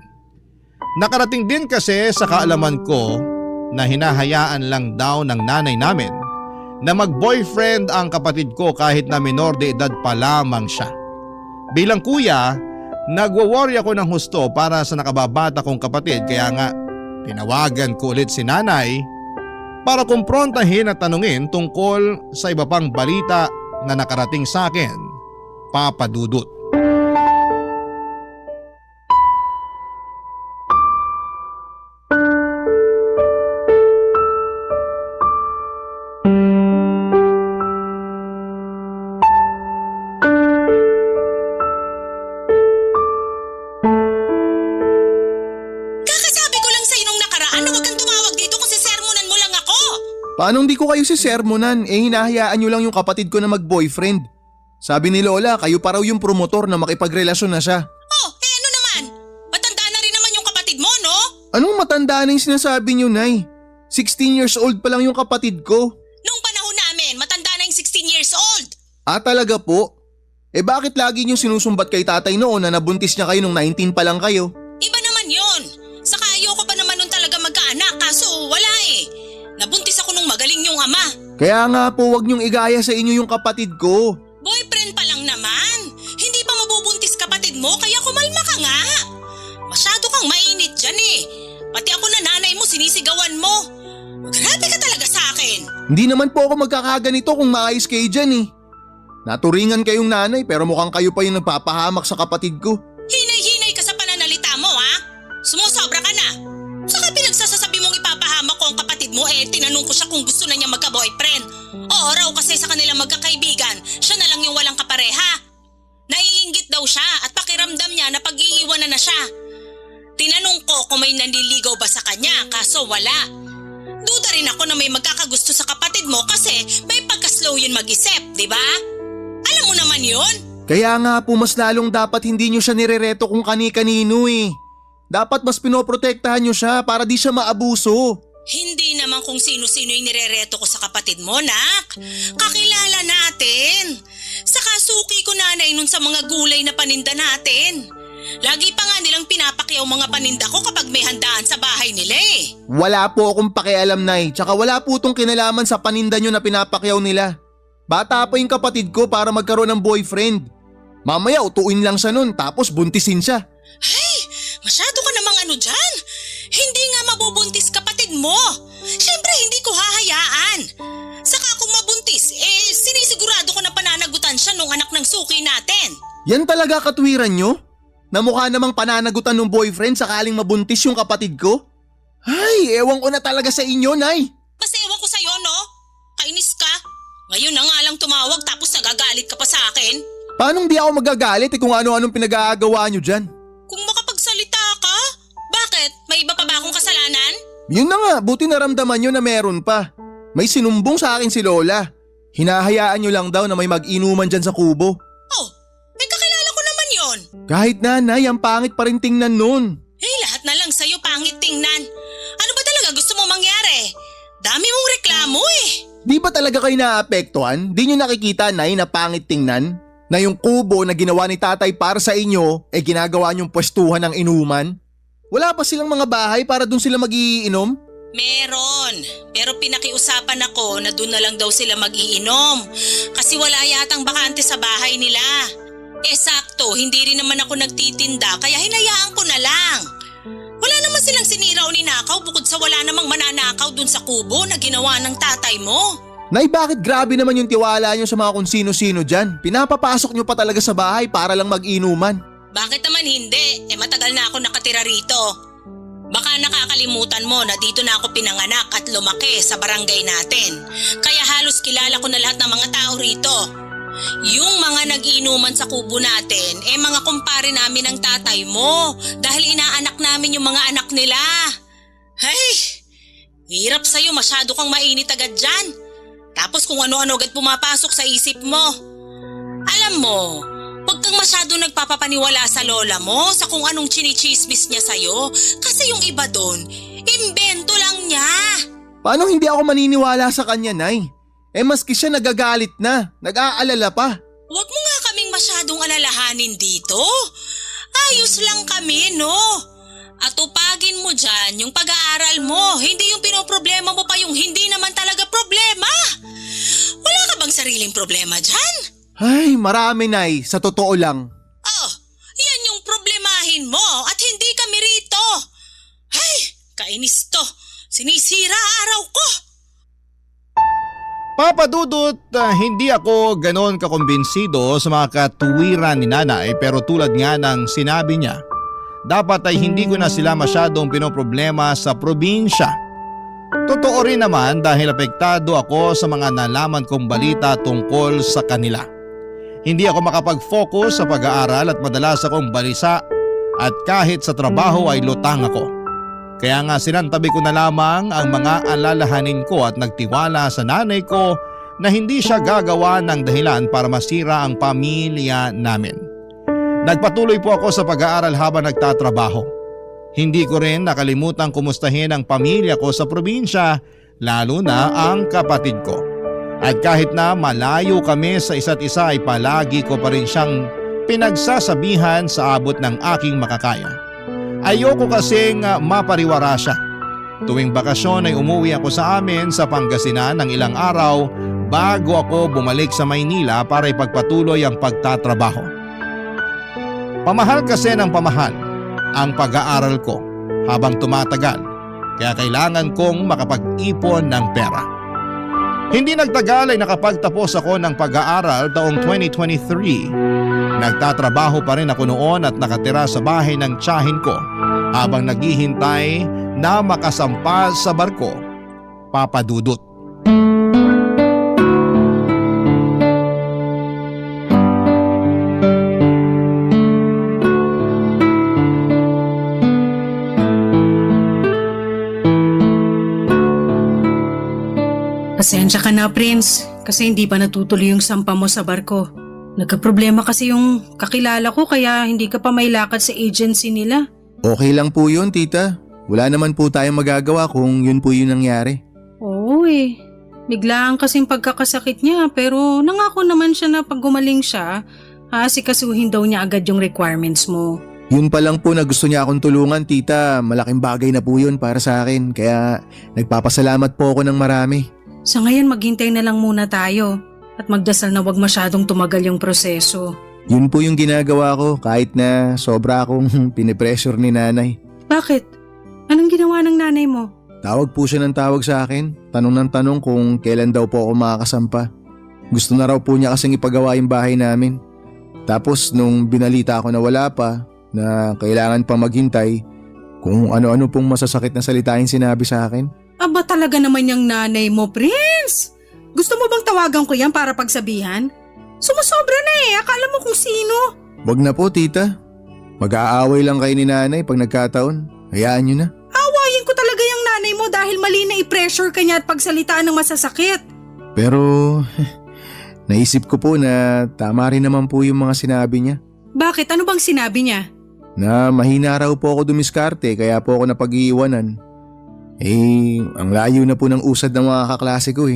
Nakarating din kasi sa kaalaman ko na hinahayaan lang daw ng nanay namin na mag-boyfriend ang kapatid ko kahit na minor de edad pa lamang siya. Bilang kuya, nagwo-worry ako ng husto para sa nakababata kong kapatid kaya nga tinawagan ko ulit si nanay para kumprontahin at tanungin tungkol sa iba pang balita na nakarating sa akin, Papadudot. Paano hindi ko kayo sisermonan? Hinahayaan nyo lang yung kapatid ko na mag-boyfriend. Sabi ni Lola, kayo pa raw yung promotor na makipagrelasyon na siya. Oh, ano naman? Matanda na rin naman yung kapatid mo, no? Anong matanda na yung sinasabi nyo, Nay? 16 years old pa lang yung kapatid ko. Nung panahon namin, matanda na yung 16 years old. Ah, talaga po? Bakit lagi nyo sinusumbat kay tatay noon na nabuntis niya kayo nung 19 pa lang kayo? Iba naman yun. Saka ayoko pa naman nun talaga magkaanak kaso wala eh. Nabuntis ako nung magaling yung ama. Kaya nga po, wag niyong igaya sa inyo yung kapatid ko. Boyfriend pa lang naman. Hindi pa mabubuntis kapatid mo kaya kumalma ka nga. Masyado kang mainit dyan eh. Pati ako na nanay mo sinisigawan mo. Grabe ka talaga sa akin. Hindi naman po ako magkakaganito kung maayos kayo dyan eh. Naturingan kayong nanay pero mukhang kayo pa yung nagpapahamak sa kapatid ko. Hinay-hinay ka sa pananalita mo ha. Sumusobra ka na. Saka pinagsasasabi mong ipapahamak ko ang kapatid mo tinanong ko siya kung gusto na niya magka-boyfriend. Oo raw kasi sa kanilang magkakaibigan, siya na lang yung walang kapareha. Naiinggit daw siya at pakiramdam niya na pag-iiwanan na siya. Tinanong ko kung may nanliligaw ba sa kanya kaso wala. Duda rin ako na may magkakagusto sa kapatid mo kasi may pagka-slow yun mag-isip, di ba? Alam mo naman yun? Kaya nga po mas lalong dapat hindi nyo siya nirereto kung kani-kanino eh. Dapat mas pinoprotektahan nyo siya para di siya maabuso. Hindi naman kung sino-sino yung nirereto ko sa kapatid mo, nak. Kakilala natin. Saka suki ko nanay nun sa mga gulay na paninda natin. Lagi pa nga nilang pinapakyaw mga paninda ko kapag may handaan sa bahay nila eh. Wala po akong pakialam, Nay. Tsaka wala po itong kinalaman sa paninda nyo na pinapakyaw nila. Bata pa yung kapatid ko para magkaroon ng boyfriend. Mamaya utuin lang siya nun tapos buntisin siya. Ay, masyado ka namang ano dyan. Hindi nga mabubuntis kapatid mo. Siyempre hindi ko hahayaan. Saka kung mabuntis, sinisigurado ko na pananagutan siya nung anak ng suki natin. Yan talaga katwiran nyo? Na mukha namang pananagutan ng boyfriend sakaling mabuntis yung kapatid ko? Ay, ewan ko na talaga sa inyo, Nay. Mas ewan ko sa'yo, no? Kainis ka. Ngayon na nga lang tumawag tapos nagagalit ka pa sa akin. Paano di ako magagalit kung ano-anong pinag-aagawa nyo dyan? Kung makapagsalita ka, bakit? May iba pa ba akong kasalanan? Yun na nga, buti naramdaman nyo na meron pa. May sinumbong sa akin si Lola. Hinahayaan nyo lang daw na may mag-inuman dyan sa kubo. Oh, may kakilala ko naman yon. Kahit na, Nay, ang pangit pa rin tingnan nun. Lahat na lang sa'yo pangit tingnan. Ano ba talaga gusto mo mangyari? Dami mong reklamo eh. Di ba talaga kayo naapektuhan? Di nyo nakikita, Nay, na pangit tingnan? Na yung kubo na ginawa ni tatay para sa inyo, ginagawa nyong pwestuhan ng inuman? Wala pa silang mga bahay para dun sila mag-iinom? Meron, pero pinakiusapan ako na doon na lang daw sila mag-iinom kasi wala yatang bakante sa bahay nila. Sakto, hindi rin naman ako nagtitinda kaya hinayaan ko na lang. Wala naman silang sinira o ninakaw bukod sa wala namang mananakaw dun sa kubo na ginawa ng tatay mo. Nay, bakit grabe naman yung tiwala nyo sa mga kung sino-sino dyan? Pinapapasok nyo pa talaga sa bahay para lang mag-inuman. Bakit naman hindi? Matagal na ako nakatira rito. Baka nakakalimutan mo na dito na ako pinanganak at lumaki sa barangay natin. Kaya halos kilala ko na lahat ng mga tao rito. Yung mga nag-iinuman sa kubo natin, mga kumpare namin ng tatay mo dahil inaanak namin yung mga anak nila. Hey, hirap sa'yo, masyado kang mainit agad dyan. Tapos kung ano-ano agad pumapasok sa isip mo. Alam mo, huwag kang masyado nagpapapaniwala sa lola mo sa kung anong chinichismis niya sa'yo kasi yung iba doon, imbento lang niya. Paano hindi ako maniniwala sa kanya, Nay? Maski siya nagagalit na, nag-aalala pa. Huwag mo nga kaming masyadong alalahanin dito. Ayos lang kami, no? At upagin mo dyan yung pag-aaral mo, hindi yung pinoproblema mo pa yung hindi naman talaga problema. Wala ka bang sariling problema dyan? Ay, marami, Nay, sa totoo lang. Oh, yan yung problemahin mo at hindi kami rito. Ay, kainis to. Sinisira araw ko. Papa Dudut, hindi ako ganon kakumbinsido sa mga katuwiran ni nanay pero tulad nga ng sinabi niya, dapat ay hindi ko na sila masyadong pinoproblema sa probinsya. Totoo rin naman dahil apektado ako sa mga nalaman kong balita tungkol sa kanila. Hindi ako makapag-focus sa pag-aaral at madalas akong balisa at kahit sa trabaho ay lutang ako. Kaya nga sinantabi ko na lamang ang mga alalahanin ko at nagtiwala sa nanay ko na hindi siya gagawa ng dahilan para masira ang pamilya namin. Nagpatuloy po ako sa pag-aaral habang nagtatrabaho. Hindi ko rin nakalimutan kumustahin ang pamilya ko sa probinsya, lalo na ang kapatid ko. At kahit na malayo kami sa isa't isa ay palagi ko pa rin siyang pinagsasabihan sa abot ng aking makakaya. Ayoko kasing mapariwara siya. Tuwing bakasyon ay umuwi ako sa amin sa Pangasinan ng ilang araw bago ako bumalik sa Maynila para ipagpatuloy ang pagtatrabaho. Pamahal kasi ng pamahal ang pag-aaral ko habang tumatagal kaya kailangan kong makapag-ipon ng pera. Hindi nagtagal ay nakapagtapos ako ng pag-aaral taong 2023. Nagtatrabaho pa rin ako noon at nakatira sa bahay ng tiyahin ko habang naghihintay na makasampa sa barko, Papa Dudut. Pasensya ka na, Prince, kasi hindi pa natutuloy yung sampa mo sa barko. Nagkaproblema kasi yung kakilala ko kaya hindi ka pa mailakad sa agency nila. Okay lang po yun, tita. Wala naman po tayong magagawa kung yun po yung nangyari. Oo biglaan kasing pagkakasakit niya pero nangako naman siya na pag gumaling siya, asikasuhin daw niya agad yung requirements mo. Yun pa lang po na gusto niya akong tulungan, tita. Malaking bagay na po yun para sa akin kaya nagpapasalamat po ako ng marami. Sa ngayon maghintay na lang muna tayo at magdasal na wag masyadong tumagal yung proseso. Yun po yung ginagawa ko kahit na sobra akong pinipressure ni nanay. Bakit? Anong ginawa ng nanay mo? Tawag po siya ng tawag sa akin, tanong ng tanong kung kailan daw po ako makakasampa. Gusto na raw po niya kasing ipagawa yung bahay namin. Tapos nung binalita ako na wala pa, na kailangan pa maghintay, kung ano-ano pong masasakit na salita yung sinabi sa akin. Aba talaga naman yung nanay mo, Prince! Gusto mo bang tawagan ko yan para pagsabihan? Sumusobra na akala mo kung sino. Wag na po tita, mag-aaway lang kayo ni nanay pag nagkataon, hayaan nyo na. Awayin ko talaga yung nanay mo dahil mali na i-pressure ka niya at pagsalitaan ng masasakit. Pero naisip ko po na tama rin naman po yung mga sinabi niya. Bakit? Ano bang sinabi niya? Na mahina raw po ako dumiskarte kaya po ako napag-iiwanan. Ang layo na po ng usad ng mga kaklase ko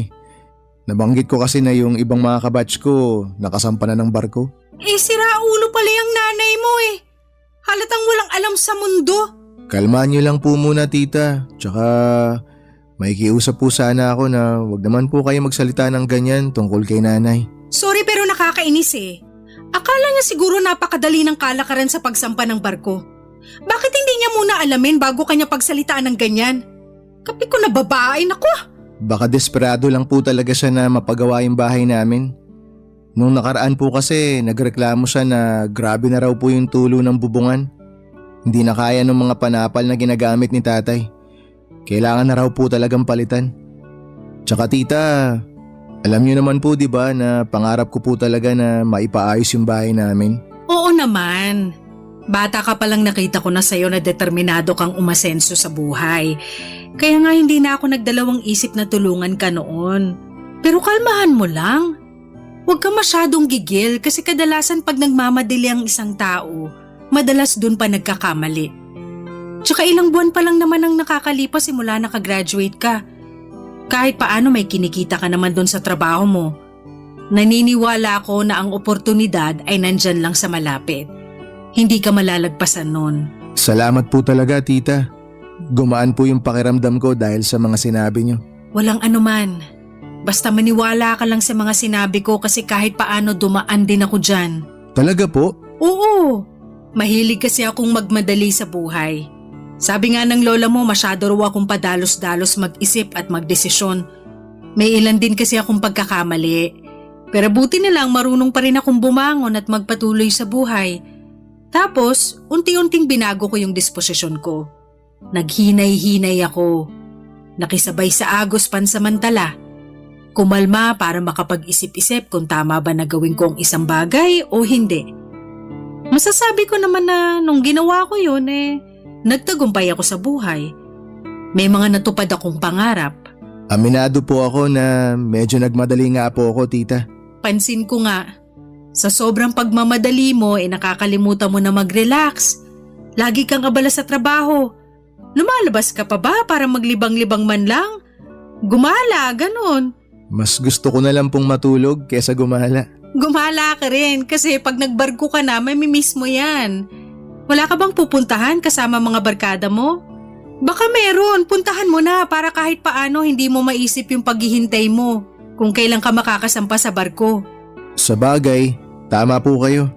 Nabanggit ko kasi na yung ibang mga kabatch ko nakasampa na ng barko. Sira ulo pala yung nanay mo Halatang walang alam sa mundo. Kalmahan niyo lang po muna tita. Tsaka makikiusap po sana ako na wag naman po kayo magsalita ng ganyan tungkol kay nanay. Sorry pero nakakainis Akala niya siguro napakadali ng kalakaran sa pagsampa ng barko. Bakit hindi niya muna alamin bago kanya pagsalitaan ng ganyan? Kapi ko na babae, nako! Baka desperado lang po talaga siya na mapagawa yung bahay namin. Nung nakaraan po kasi nagreklamo siya na grabe na raw po yung tulo ng bubungan. Hindi na kaya ng mga panapal na ginagamit ni tatay. Kailangan na raw po talagang palitan. Tsaka tita, alam niyo naman po 'di ba na pangarap ko po talaga na maipaayos yung bahay namin. Oo naman. Bata ka palang nakita ko na sa'yo na determinado kang umasenso sa buhay. Kaya nga hindi na ako nagdalawang isip na tulungan ka noon. Pero kalmahan mo lang. Huwag ka masyadong gigil kasi kadalasan pag nagmamadali ang isang tao, madalas dun pa nagkakamali. Tsaka ilang buwan pa lang naman ang nakakalipas simula nakagraduate ka. Kahit paano may kinikita ka naman dun sa trabaho mo. Naniniwala ako na ang oportunidad ay nandyan lang sa malapit. Hindi ka malalagpasan nun. Salamat po talaga tita. Gumaan po yung pakiramdam ko dahil sa mga sinabi niyo. Walang anuman. Basta maniwala ka lang sa mga sinabi ko kasi kahit paano dumaan din ako dyan. Talaga po? Oo. Mahilig kasi akong magmadali sa buhay. Sabi nga ng lola mo masyado raw akong padalos-dalos mag-isip at magdesisyon. May ilan din kasi akong pagkakamali. Pero buti na lang marunong pa rin akong bumangon at magpatuloy sa buhay. Tapos, unti-unting binago ko yung disposisyon ko. Naghinay-hinay ako. Nakisabay sa agos pansamantala. Kumalma para makapag-isip-isip kung tama ba na gawin ko ang isang bagay o hindi. Masasabi ko naman na nung ginawa ko yun nagtagumpay ako sa buhay. May mga natupad akong pangarap. Aminado po ako na medyo nagmadali nga po ako tita. Pansin ko nga. Sa sobrang pagmamadali mo nakakalimutan mo na mag-relax. Lagi kang abala sa trabaho. Lumalabas ka pa ba para maglibang-libang man lang? Gumala, ganon. Mas gusto ko na lang pong matulog kesa gumala. Gumala ka rin kasi pag nagbarko ka na may mimiss mo yan. Wala ka bang pupuntahan kasama mga barkada mo? Baka meron, puntahan mo na para kahit paano hindi mo maisip yung paghihintay mo kung kailan ka makakasampa sa barko. Sa bagay, tama po kayo.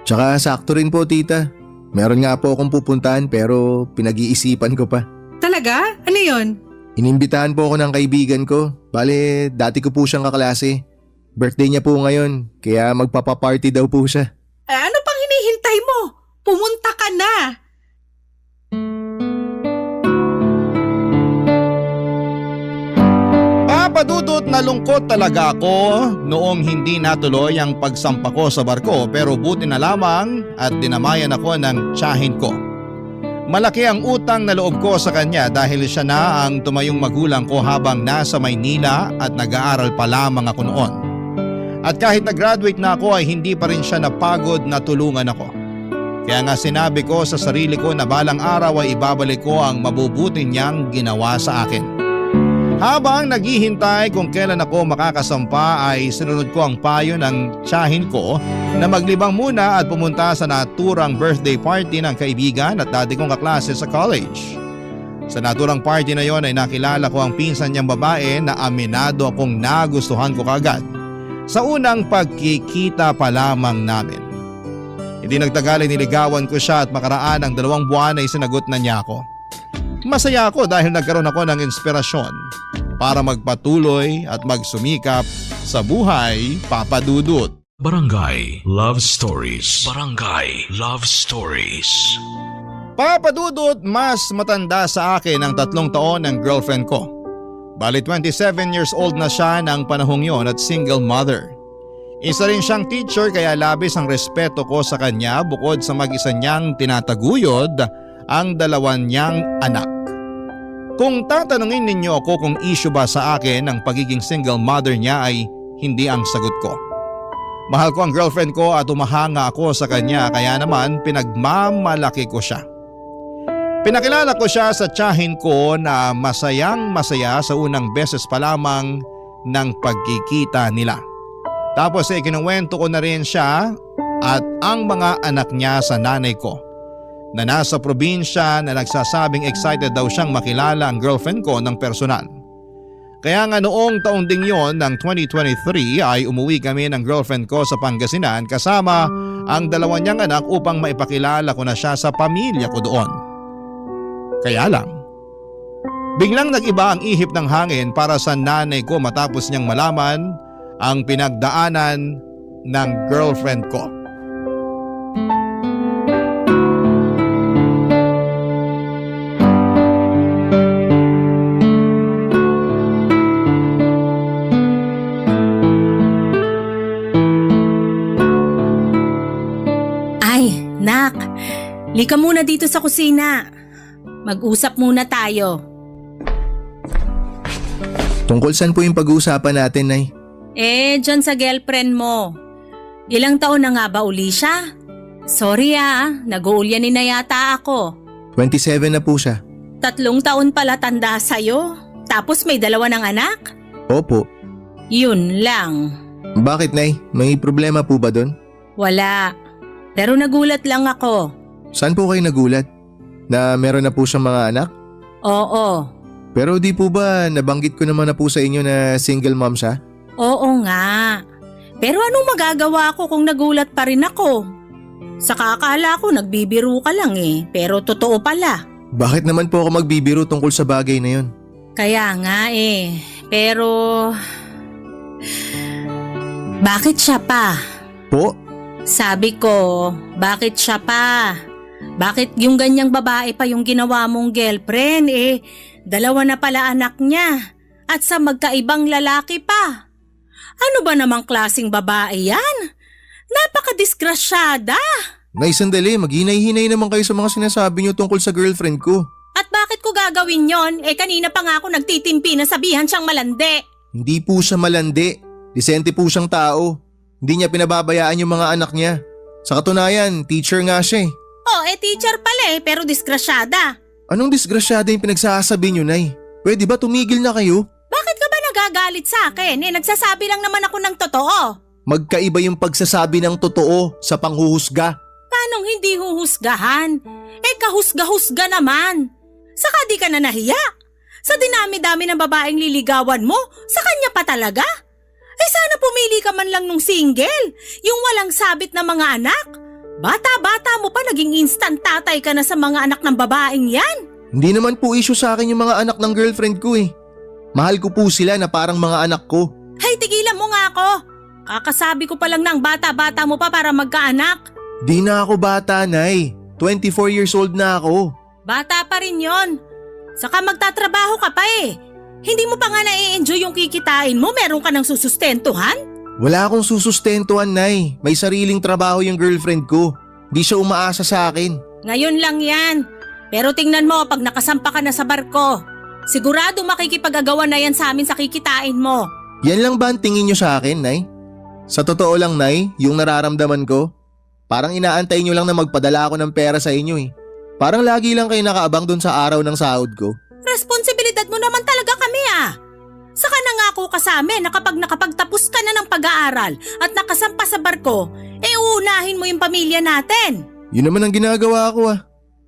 Tsaka sakto rin po tita. Meron nga po akong pupuntahan pero pinag-iisipan ko pa. Talaga? Ano yon? Inimbitahan po ako ng kaibigan ko. Bale, dati ko po siyang kaklase. Birthday niya po ngayon, kaya magpapaparty daw po siya. Ano pang hinihintay mo? Pumunta ka na! Papadudot nalungkot talaga ako noong hindi natuloy ang pagsampa ko sa barko pero buti na lamang at dinamayan ako ng tiyahin ko. Malaki ang utang na loob ko sa kanya dahil siya na ang tumayong magulang ko habang nasa Maynila at nag-aaral pa lamang ako noon. At kahit nag-graduate na ako ay hindi pa rin siya napagod na tulungan ako. Kaya nga sinabi ko sa sarili ko na balang araw ay ibabalik ko ang mabubuti niyang ginawa sa akin. Habang naghihintay kung kailan ako makakasampa ay sinunod ko ang payo ng tiyahin ko na maglibang muna at pumunta sa naturang birthday party ng kaibigan at dati kong kaklase sa college. Sa naturang party na yon ay nakilala ko ang pinsan niyang babae na aminado akong nagustuhan ko kagad sa unang pagkikita pa lamang namin. Hindi nagtagal ay niligawan ko siya at makaraan ng 2 buwan ay sinagot na niya ako. Masaya ako dahil nagkaroon ako ng inspirasyon para magpatuloy at magsumikap sa buhay, Papa Dudut. Barangay Love Stories. Barangay Love Stories. Papa Dudut, mas matanda sa akin ang 3 taon ng girlfriend ko. Bali 27 years old na siya ng panahong yon at single mother. Isa rin siyang teacher kaya labis ang respeto ko sa kanya bukod sa mag-isa niyang tinataguyod ang 2 niyang anak. Kung tatanungin ninyo ako kung issue ba sa akin ang pagiging single mother niya ay hindi ang sagot ko. Mahal ko ang girlfriend ko at umahanga ako sa kanya kaya naman pinagmamalaki ko siya. Pinakilala ko siya sa tiyahin ko na masayang masaya sa unang beses pa lamang ng pagkikita nila. Tapos kinuwento ko na rin siya at ang mga anak niya sa nanay ko na nasa probinsya na nagsasabing excited daw siyang makilala ang girlfriend ko ng personal. Kaya nga noong taon ding yon ng 2023 ay umuwi kami ng girlfriend ko sa Pangasinan kasama ang 2 niyang anak upang maipakilala ko na siya sa pamilya ko doon. Kaya lang, biglang nag-iba ang ihip ng hangin para sa nanay ko matapos niyang malaman ang pinagdaanan ng girlfriend ko. Nak, lika muna dito sa kusina. Mag-usap muna tayo. Tungkol saan po yung pag-uusapan natin, Nay? Dyan sa girlfriend mo. Ilang taon na nga ba uli siya? Sorry nag-uulyanin na yata ako. 27 na po siya. 3 taon pala tanda sa'yo. Tapos may 2 ng anak? Opo. Yun lang. Bakit, Nay? May problema po ba doon? Wala. Pero nagulat lang ako. Saan po kayo nagulat? Na meron na po siyang mga anak? Oo. Pero di po ba nabanggit ko naman na po sa inyo na single mom siya? Oo nga. Pero anong magagawa ko kung nagulat pa rin ako? Sa kakala ko nagbibiro ka lang pero totoo pala. Bakit naman po ako magbibiro tungkol sa bagay na yun? Kaya nga pero... Bakit siya pa? Po? Sabi ko, bakit siya pa? Bakit yung ganyang babae pa yung ginawa mong girlfriend 2 na pala anak niya at sa magkaibang lalaki pa. Ano ba namang klaseng babae yan? Napakadisgrasyada. Nay, sandali, maghinay-hinay naman kayo sa mga sinasabi niyo tungkol sa girlfriend ko. At bakit ko gagawin yon? Kanina pa nga ako nagtitimpi na sabihan siyang malandi. Hindi po siya malandi. Disente po siyang tao. Hindi niya pinababayaan yung mga anak niya. Sa katunayan, teacher nga siya Teacher pala pero disgrasyada. Anong disgrasyada yung pinagsasabi niyo, Nay? Pwede ba tumigil na kayo? Bakit ka ba nagagalit sa akin? Nagsasabi lang naman ako ng totoo. Magkaiba yung pagsasabi ng totoo sa panghuhusga. Paanong hindi huhusgahan? Kahusga-husga naman. Saka di ka na nahiya. Sa dinami-dami ng babaeng liligawan mo, sa kanya pa talaga? Sana pumili ka man lang nung single, yung walang sabit na mga anak. Bata-bata mo pa naging instant tatay ka na sa mga anak ng babaeng yan. Hindi naman po issue sa akin yung mga anak ng girlfriend ko Mahal ko po sila na parang mga anak ko. Hay, tigilan mo nga ako. Kakasabi ko pa lang ng bata-bata mo pa para magkaanak. Di na ako bata, Nay. 24 years old na ako. Bata pa rin yon. Saka magtatrabaho ka pa Hindi mo pa nga na-i-enjoy yung kikitain mo, meron ka ng susustentuhan? Wala akong susustentuhan, Nay. May sariling trabaho yung girlfriend ko. Di siya umaasa sa akin. Ngayon lang yan. Pero tingnan mo pag nakasampa ka na sa barko. Sigurado makikipag-agawan na yan sa amin sa kikitain mo. Yan lang ba ang tingin nyo sa akin, Nay? Sa totoo lang, Nay, yung nararamdaman ko, parang inaantay nyo lang na magpadala ako ng pera sa inyo Parang lagi lang kayo nakaabang dun sa araw ng sahod ko. Responsibilidad mo naman talaga kami Saka nangako ka sa amin na kapag nakapagtapos ka na ng pag-aaral at nakasampa sa barko, uunahin mo yung pamilya natin. Yun naman ang ginagawa ko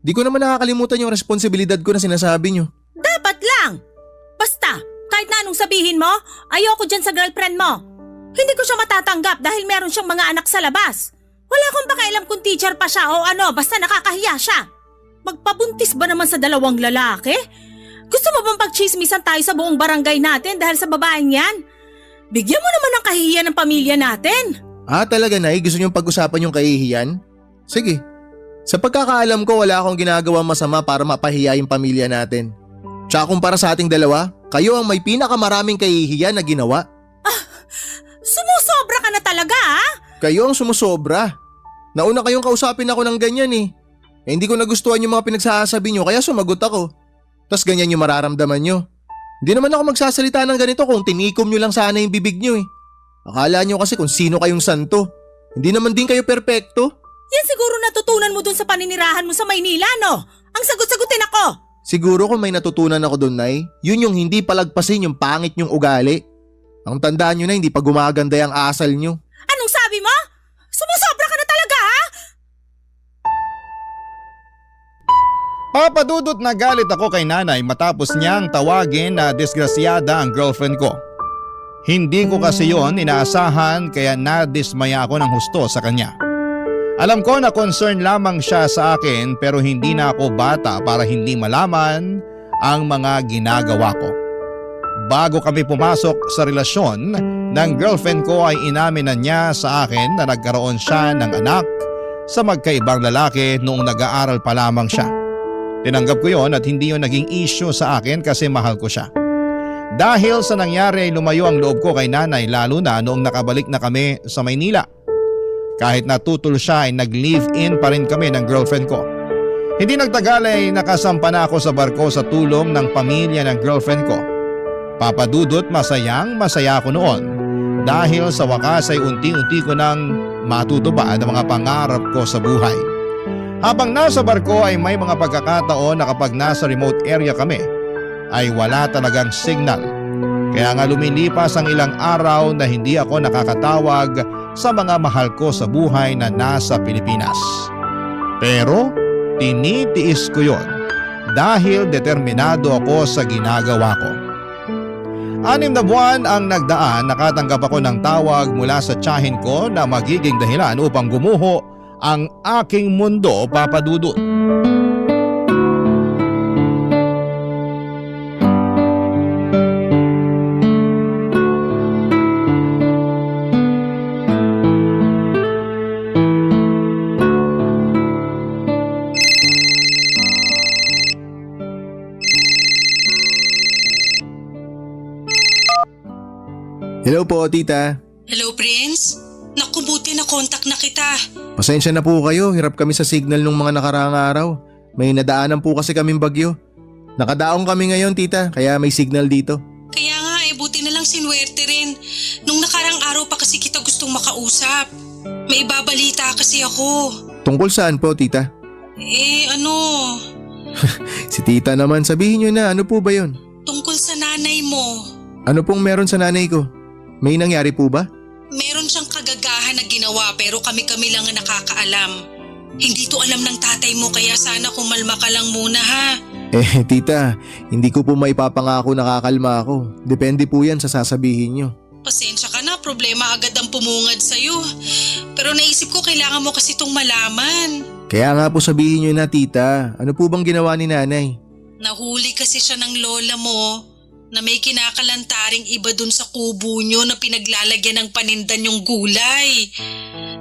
Di ko naman nakakalimutan yung responsibilidad ko na sinasabi nyo. Dapat lang. Basta, kahit na anong sabihin mo, ayoko dyan sa girlfriend mo. Hindi ko siya matatanggap dahil meron siyang mga anak sa labas. Wala akong pakialam kung teacher pa siya o ano, basta nakakahiya siya. Magpabuntis ba naman sa dalawang lalaki? Gusto mo bang pagchismisan tayo sa buong barangay natin dahil sa babaeng yan? Bigyan mo naman ng kahihiyan ng pamilya natin. Talaga Nay, gusto niyong pag-usapan yung kahihiyan? Sige. Sa pagkakaalam ko wala akong ginagawa masama para mapahiya yung pamilya natin. Tsaka kumpara sa ating dalawa, kayo ang may pinakamaraming kahihiyan na ginawa. Sumusobra ka na talaga Kayo ang sumusobra. Nauna kayong kausapin ako ng ganyan eh. Hindi ko nagustuhan yung mga pinagsasabi nyo kaya sumagot ako. Tas ganyan yung mararamdaman nyo. Hindi naman ako magsasalita ng ganito kung tinikom nyo lang sana yung bibig nyo eh. Akala nyo kasi kung sino kayong santo. Hindi naman din kayo perpekto. Yan siguro natutunan mo dun sa paninirahan mo sa Maynila, no? Ang sagot-sagutin ako. Siguro kung may natutunan ako doon, Nay, yun yung hindi palagpasin yung pangit nyong ugali. Ang tandaan nyo na hindi pa gumaganda yung asal nyo. Anong sabi mo? Sumusobra ka na talaga, Papadudot na galit ako kay nanay matapos niyang tawagin na disgrasyada ang girlfriend ko. Hindi ko kasi yon inaasahan kaya nadismaya ako ng husto sa kanya. Alam ko na concern lamang siya sa akin pero hindi na ako bata para hindi malaman ang mga ginagawa ko. Bago kami pumasok sa relasyon ng girlfriend ko ay inamin na niya sa akin na nagkaroon siya ng anak sa magkaibang lalaki noong nag-aaral pa lamang siya. Tinanggap ko yon at hindi yon naging issue sa akin kasi mahal ko siya. Dahil sa nangyari ay lumayo ang loob ko kay nanay lalo na noong nakabalik na kami sa Maynila. Kahit natutol siya ay nag-live-in pa rin kami ng girlfriend ko. Hindi nagtagal ay nakasampa na ako sa barko sa tulong ng pamilya ng girlfriend ko. Papadudot masayang masaya ako noon dahil sa wakas ay unti-unti ko nang matutupad ang mga pangarap ko sa buhay. Habang nasa barko ay may mga pagkakataon na kapag nasa remote area kami ay wala talagang signal. Kaya nga lumilipas ang ilang araw na hindi ako nakakatawag sa mga mahal ko sa buhay na nasa Pilipinas. Pero tinitiis ko yon dahil determinado ako sa ginagawa ko. 6 na buwan ang nagdaan, nakatanggap ako ng tawag mula sa tiyahin ko na magiging dahilan upang gumuho ang aking mundo, Papadudot. Hello po, tita. Hello, Prince? Naku, buti na kontak na kita. Pasensya na po kayo, hirap kami sa signal nung mga nakaraang araw. May nadaanan po kasi kaming bagyo. Nakadaong kami ngayon, tita, kaya may signal dito. Kaya nga buti na lang sinwerte rin. Nung nakarang araw pa kasi kita gustong makausap. May ibabalita kasi ako. Tungkol saan po, tita? Si tita naman, sabihin nyo na, ano po ba yon? Tungkol sa nanay mo. Ano pong meron sa nanay ko? May nangyari po ba? Meron siyang kagagahan na ginawa pero kami-kami lang ang nakakaalam. Hindi to alam ng tatay mo kaya sana kumalma ka lang muna ha. Tita, hindi ko po maipapangako nakakalma ako. Depende po yan sa sasabihin nyo. Pasensya ka na, problema agad ang pumungad sa'yo. Pero naisip ko kailangan mo kasi itong malaman. Kaya nga po sabihin nyo na, tita. Ano po bang ginawa ni nanay? Nahuli kasi siya ng lola mo na may kinakalantaring iba dun sa kubo nyo na pinaglalagyan ng panindan yung gulay.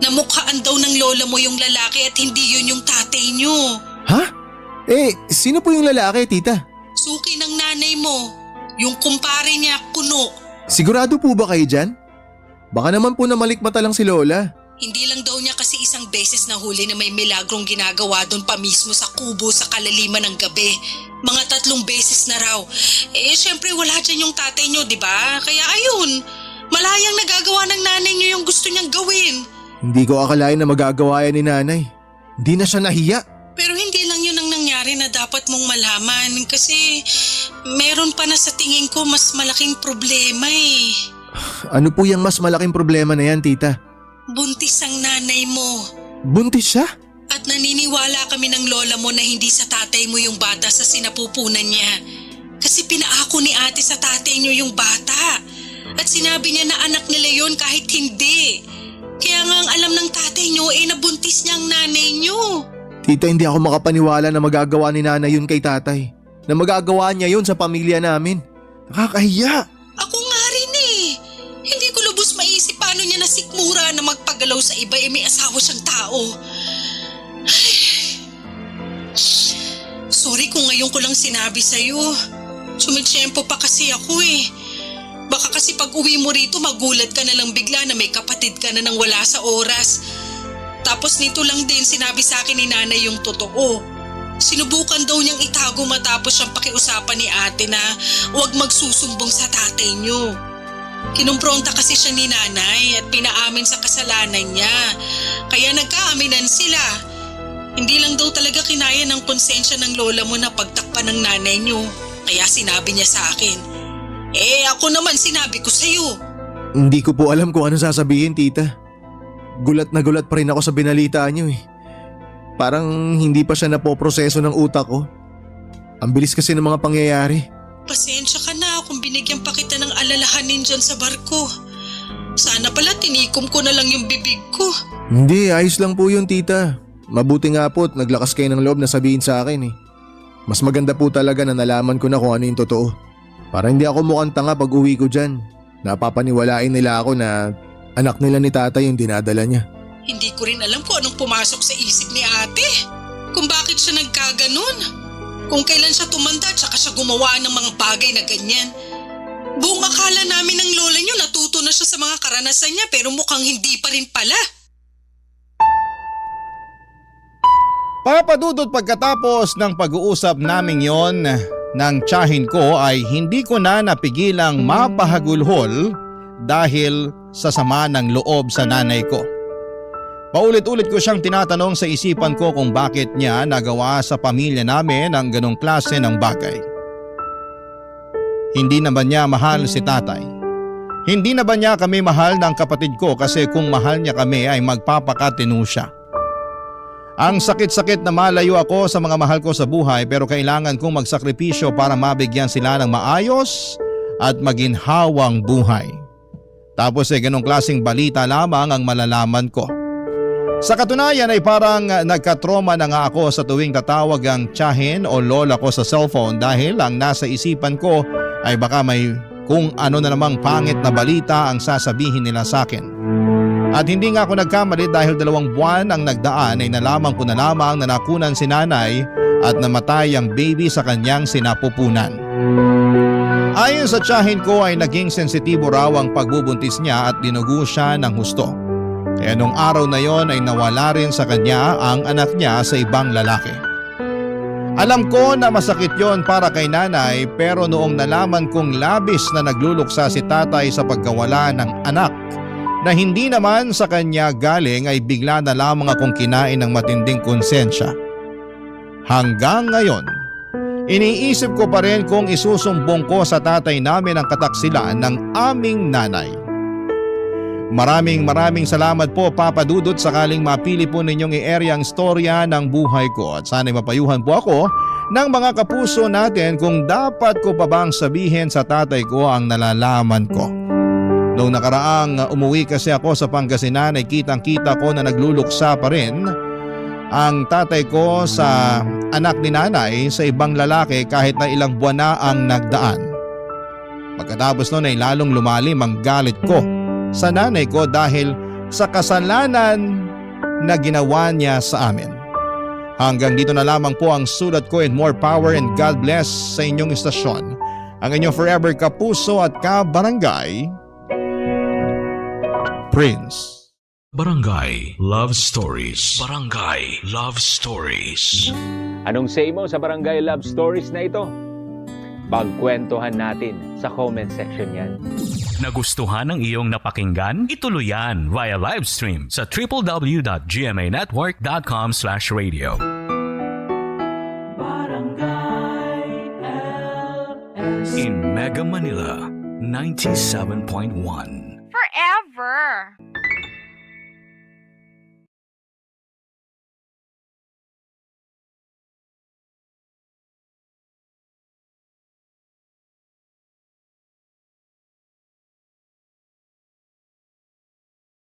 Namukhaan daw ng lola mo yung lalaki at hindi yun yung tatay nyo. Ha? Sino po yung lalaki, tita? Suki ng nanay mo. Yung kumpare niya, Kuno. Sigurado po ba kayo dyan? Baka naman po namalikmata lang si lola. Hindi lang daw niya kasi isang beses nahuli na may milagrong ginagawa doon pa mismo sa kubo sa kalaliman ng gabi. Mga 3 beses na raw. Syempre wala dyan yung tatay niyo, di ba? Kaya ayun, malayang nagagawa ng nanay niyo yung gusto niyang gawin. Hindi ko akalain na magagawa yan ni nanay. Hindi na siya nahiya. Pero hindi lang yun ang nangyari na dapat mong malaman kasi meron pa na sa tingin ko mas malaking problema eh. Ano po yung mas malaking problema na yan, tita? Buntis ang nanay mo. Buntis siya? At naniniwala kami ng lola mo na hindi sa tatay mo yung bata sa sinapupunan niya. Kasi pinaako ni ate sa tatay niyo yung bata. At sinabi niya na anak nila yon kahit hindi. Kaya nga ang alam ng tatay niyo, nyo, nabuntis niya ang nanay nyo. Tita, hindi ako makapaniwala na magagawa ni nanay yun kay tatay. Na magagawa niya yun sa pamilya namin. Nakakahiya. Ako nga rin Hindi ko lubos maisip paano niya nasikmura na magpagalaw sa iba may asawa siyang tao. Ay. Sorry kung ngayon ko lang sinabi sa'yo. Sumitsyempo pa kasi ako Baka kasi pag uwi mo rito magulat ka na lang bigla na may kapatid ka na nang wala sa oras. Tapos nito lang din sinabi sa akin ni nanay yung totoo. Sinubukan daw niyang itago matapos siyang pakiusapan ni ate na huwag magsusumbong sa tatay niyo. Kinumpronta kasi siya ni nanay at pinaamin sa kasalanan niya. Kaya nagkaaminan sila. Hindi lang daw talaga kinaya ng konsensya ng lola mo na pagtakpan ng nanay niyo. Kaya sinabi niya sa akin. Ako naman sinabi ko sa'yo. Hindi ko po alam kung ano sasabihin, tita. Gulat na gulat pa rin ako sa binalita niyo Parang hindi pa siya napoproseso ng utak ko. Ang bilis kasi ng mga pangyayari. Pasensya ka na kung binigyan pa kita ng alalahanin dyan sa barko. Sana pala tinikom ko na lang yung bibig ko. Hindi, ayos lang po yun, tita. Mabuti nga po at naglakas kayo ng loob na sabihin sa akin Mas maganda po talaga na nalaman ko na kung ano yung totoo. Para hindi ako mukhang tanga pag uwi ko dyan. Napapaniwalain nila ako na anak nila ni tatay yung dinadala niya. Hindi ko rin alam kung anong pumasok sa isip ni ate. Kung bakit siya nagkaganon. Kung kailan siya tumanda tsaka siya gumawa ng mga bagay na ganyan. Buong akala namin ng lola niyo natuto na siya sa mga karanasan niya pero mukhang hindi pa rin pala. Papadudot pagkatapos ng pag-uusap naming yon ng tiyahin ko ay hindi ko na napigilang mapahagulhol dahil sa sama ng loob sa nanay ko. Paulit-ulit ko siyang tinatanong sa isipan ko kung bakit niya nagawa sa pamilya namin ang ganong klase ng bagay. Hindi na ba niya mahal si tatay? Hindi na ba niya kami mahal ng kapatid ko kasi kung mahal niya kami ay magpapakatino siya? Ang sakit-sakit na malayo ako sa mga mahal ko sa buhay pero kailangan kong magsakripisyo para mabigyan sila ng maayos at maginhawang buhay. Tapos ganong klaseng balita lamang ang malalaman ko. Sa katunayan ay parang nagkatroma na nga ako sa tuwing tatawag ang tiyahin o lola ko sa cellphone dahil ang nasa isipan ko ay baka may kung ano na namang pangit na balita ang sasabihin nila sa akin. At hindi nga ako nagkamali dahil 2 buwan ang nagdaan ay nalaman ko na lamang na nakunan si nanay at namatay ang baby sa kanyang sinapupunan. Ayon sa tiyahin ko ay naging sensitibo raw ang pagbubuntis niya at dinugo siya ng husto. Kaya nung araw na yon ay nawala rin sa kanya ang anak niya sa ibang lalaki. Alam ko na masakit yon para kay nanay pero noong nalaman kong labis na nagluluksa si tatay sa pagkawala ng anak na hindi naman sa kanya galing ay bigla na lamang akong kinain ng matinding konsensya. Hanggang ngayon, iniisip ko pa rin kung isusumbong ko sa tatay namin ang kataksilan ng aming nanay. Maraming salamat po Papa Dudut sakaling mapili po ninyong i-area ang storya ng buhay ko at sana'y mapayuhan po ako ng mga kapuso natin kung dapat ko pa bang sabihin sa tatay ko ang nalalaman ko. Noong nakaraang umuwi kasi ako sa Pangasinan ay kitang-kita ko na nagluluksa pa rin ang tatay ko sa anak ni nanay sa ibang lalaki kahit na ilang buwan na ang nagdaan. Pagkatapos noon ay lalong lumalim ang galit ko sa nanay ko dahil sa kasalanan na ginawa niya sa amin. Hanggang dito na lamang po ang sulat ko and more power and God bless sa inyong istasyon. Ang inyong forever kapuso at kabarangay, Prince. Barangay Love Stories. Barangay Love Stories. Anong say mo sa Barangay Love Stories na ito? Pagkwentuhan natin sa comment section yan. Nagustuhan ng iyong napakinggan? Ituloy yan via live stream sa www.gmanetwork.com/radio. Barangay LS In Mega Manila, 97.1. Forever.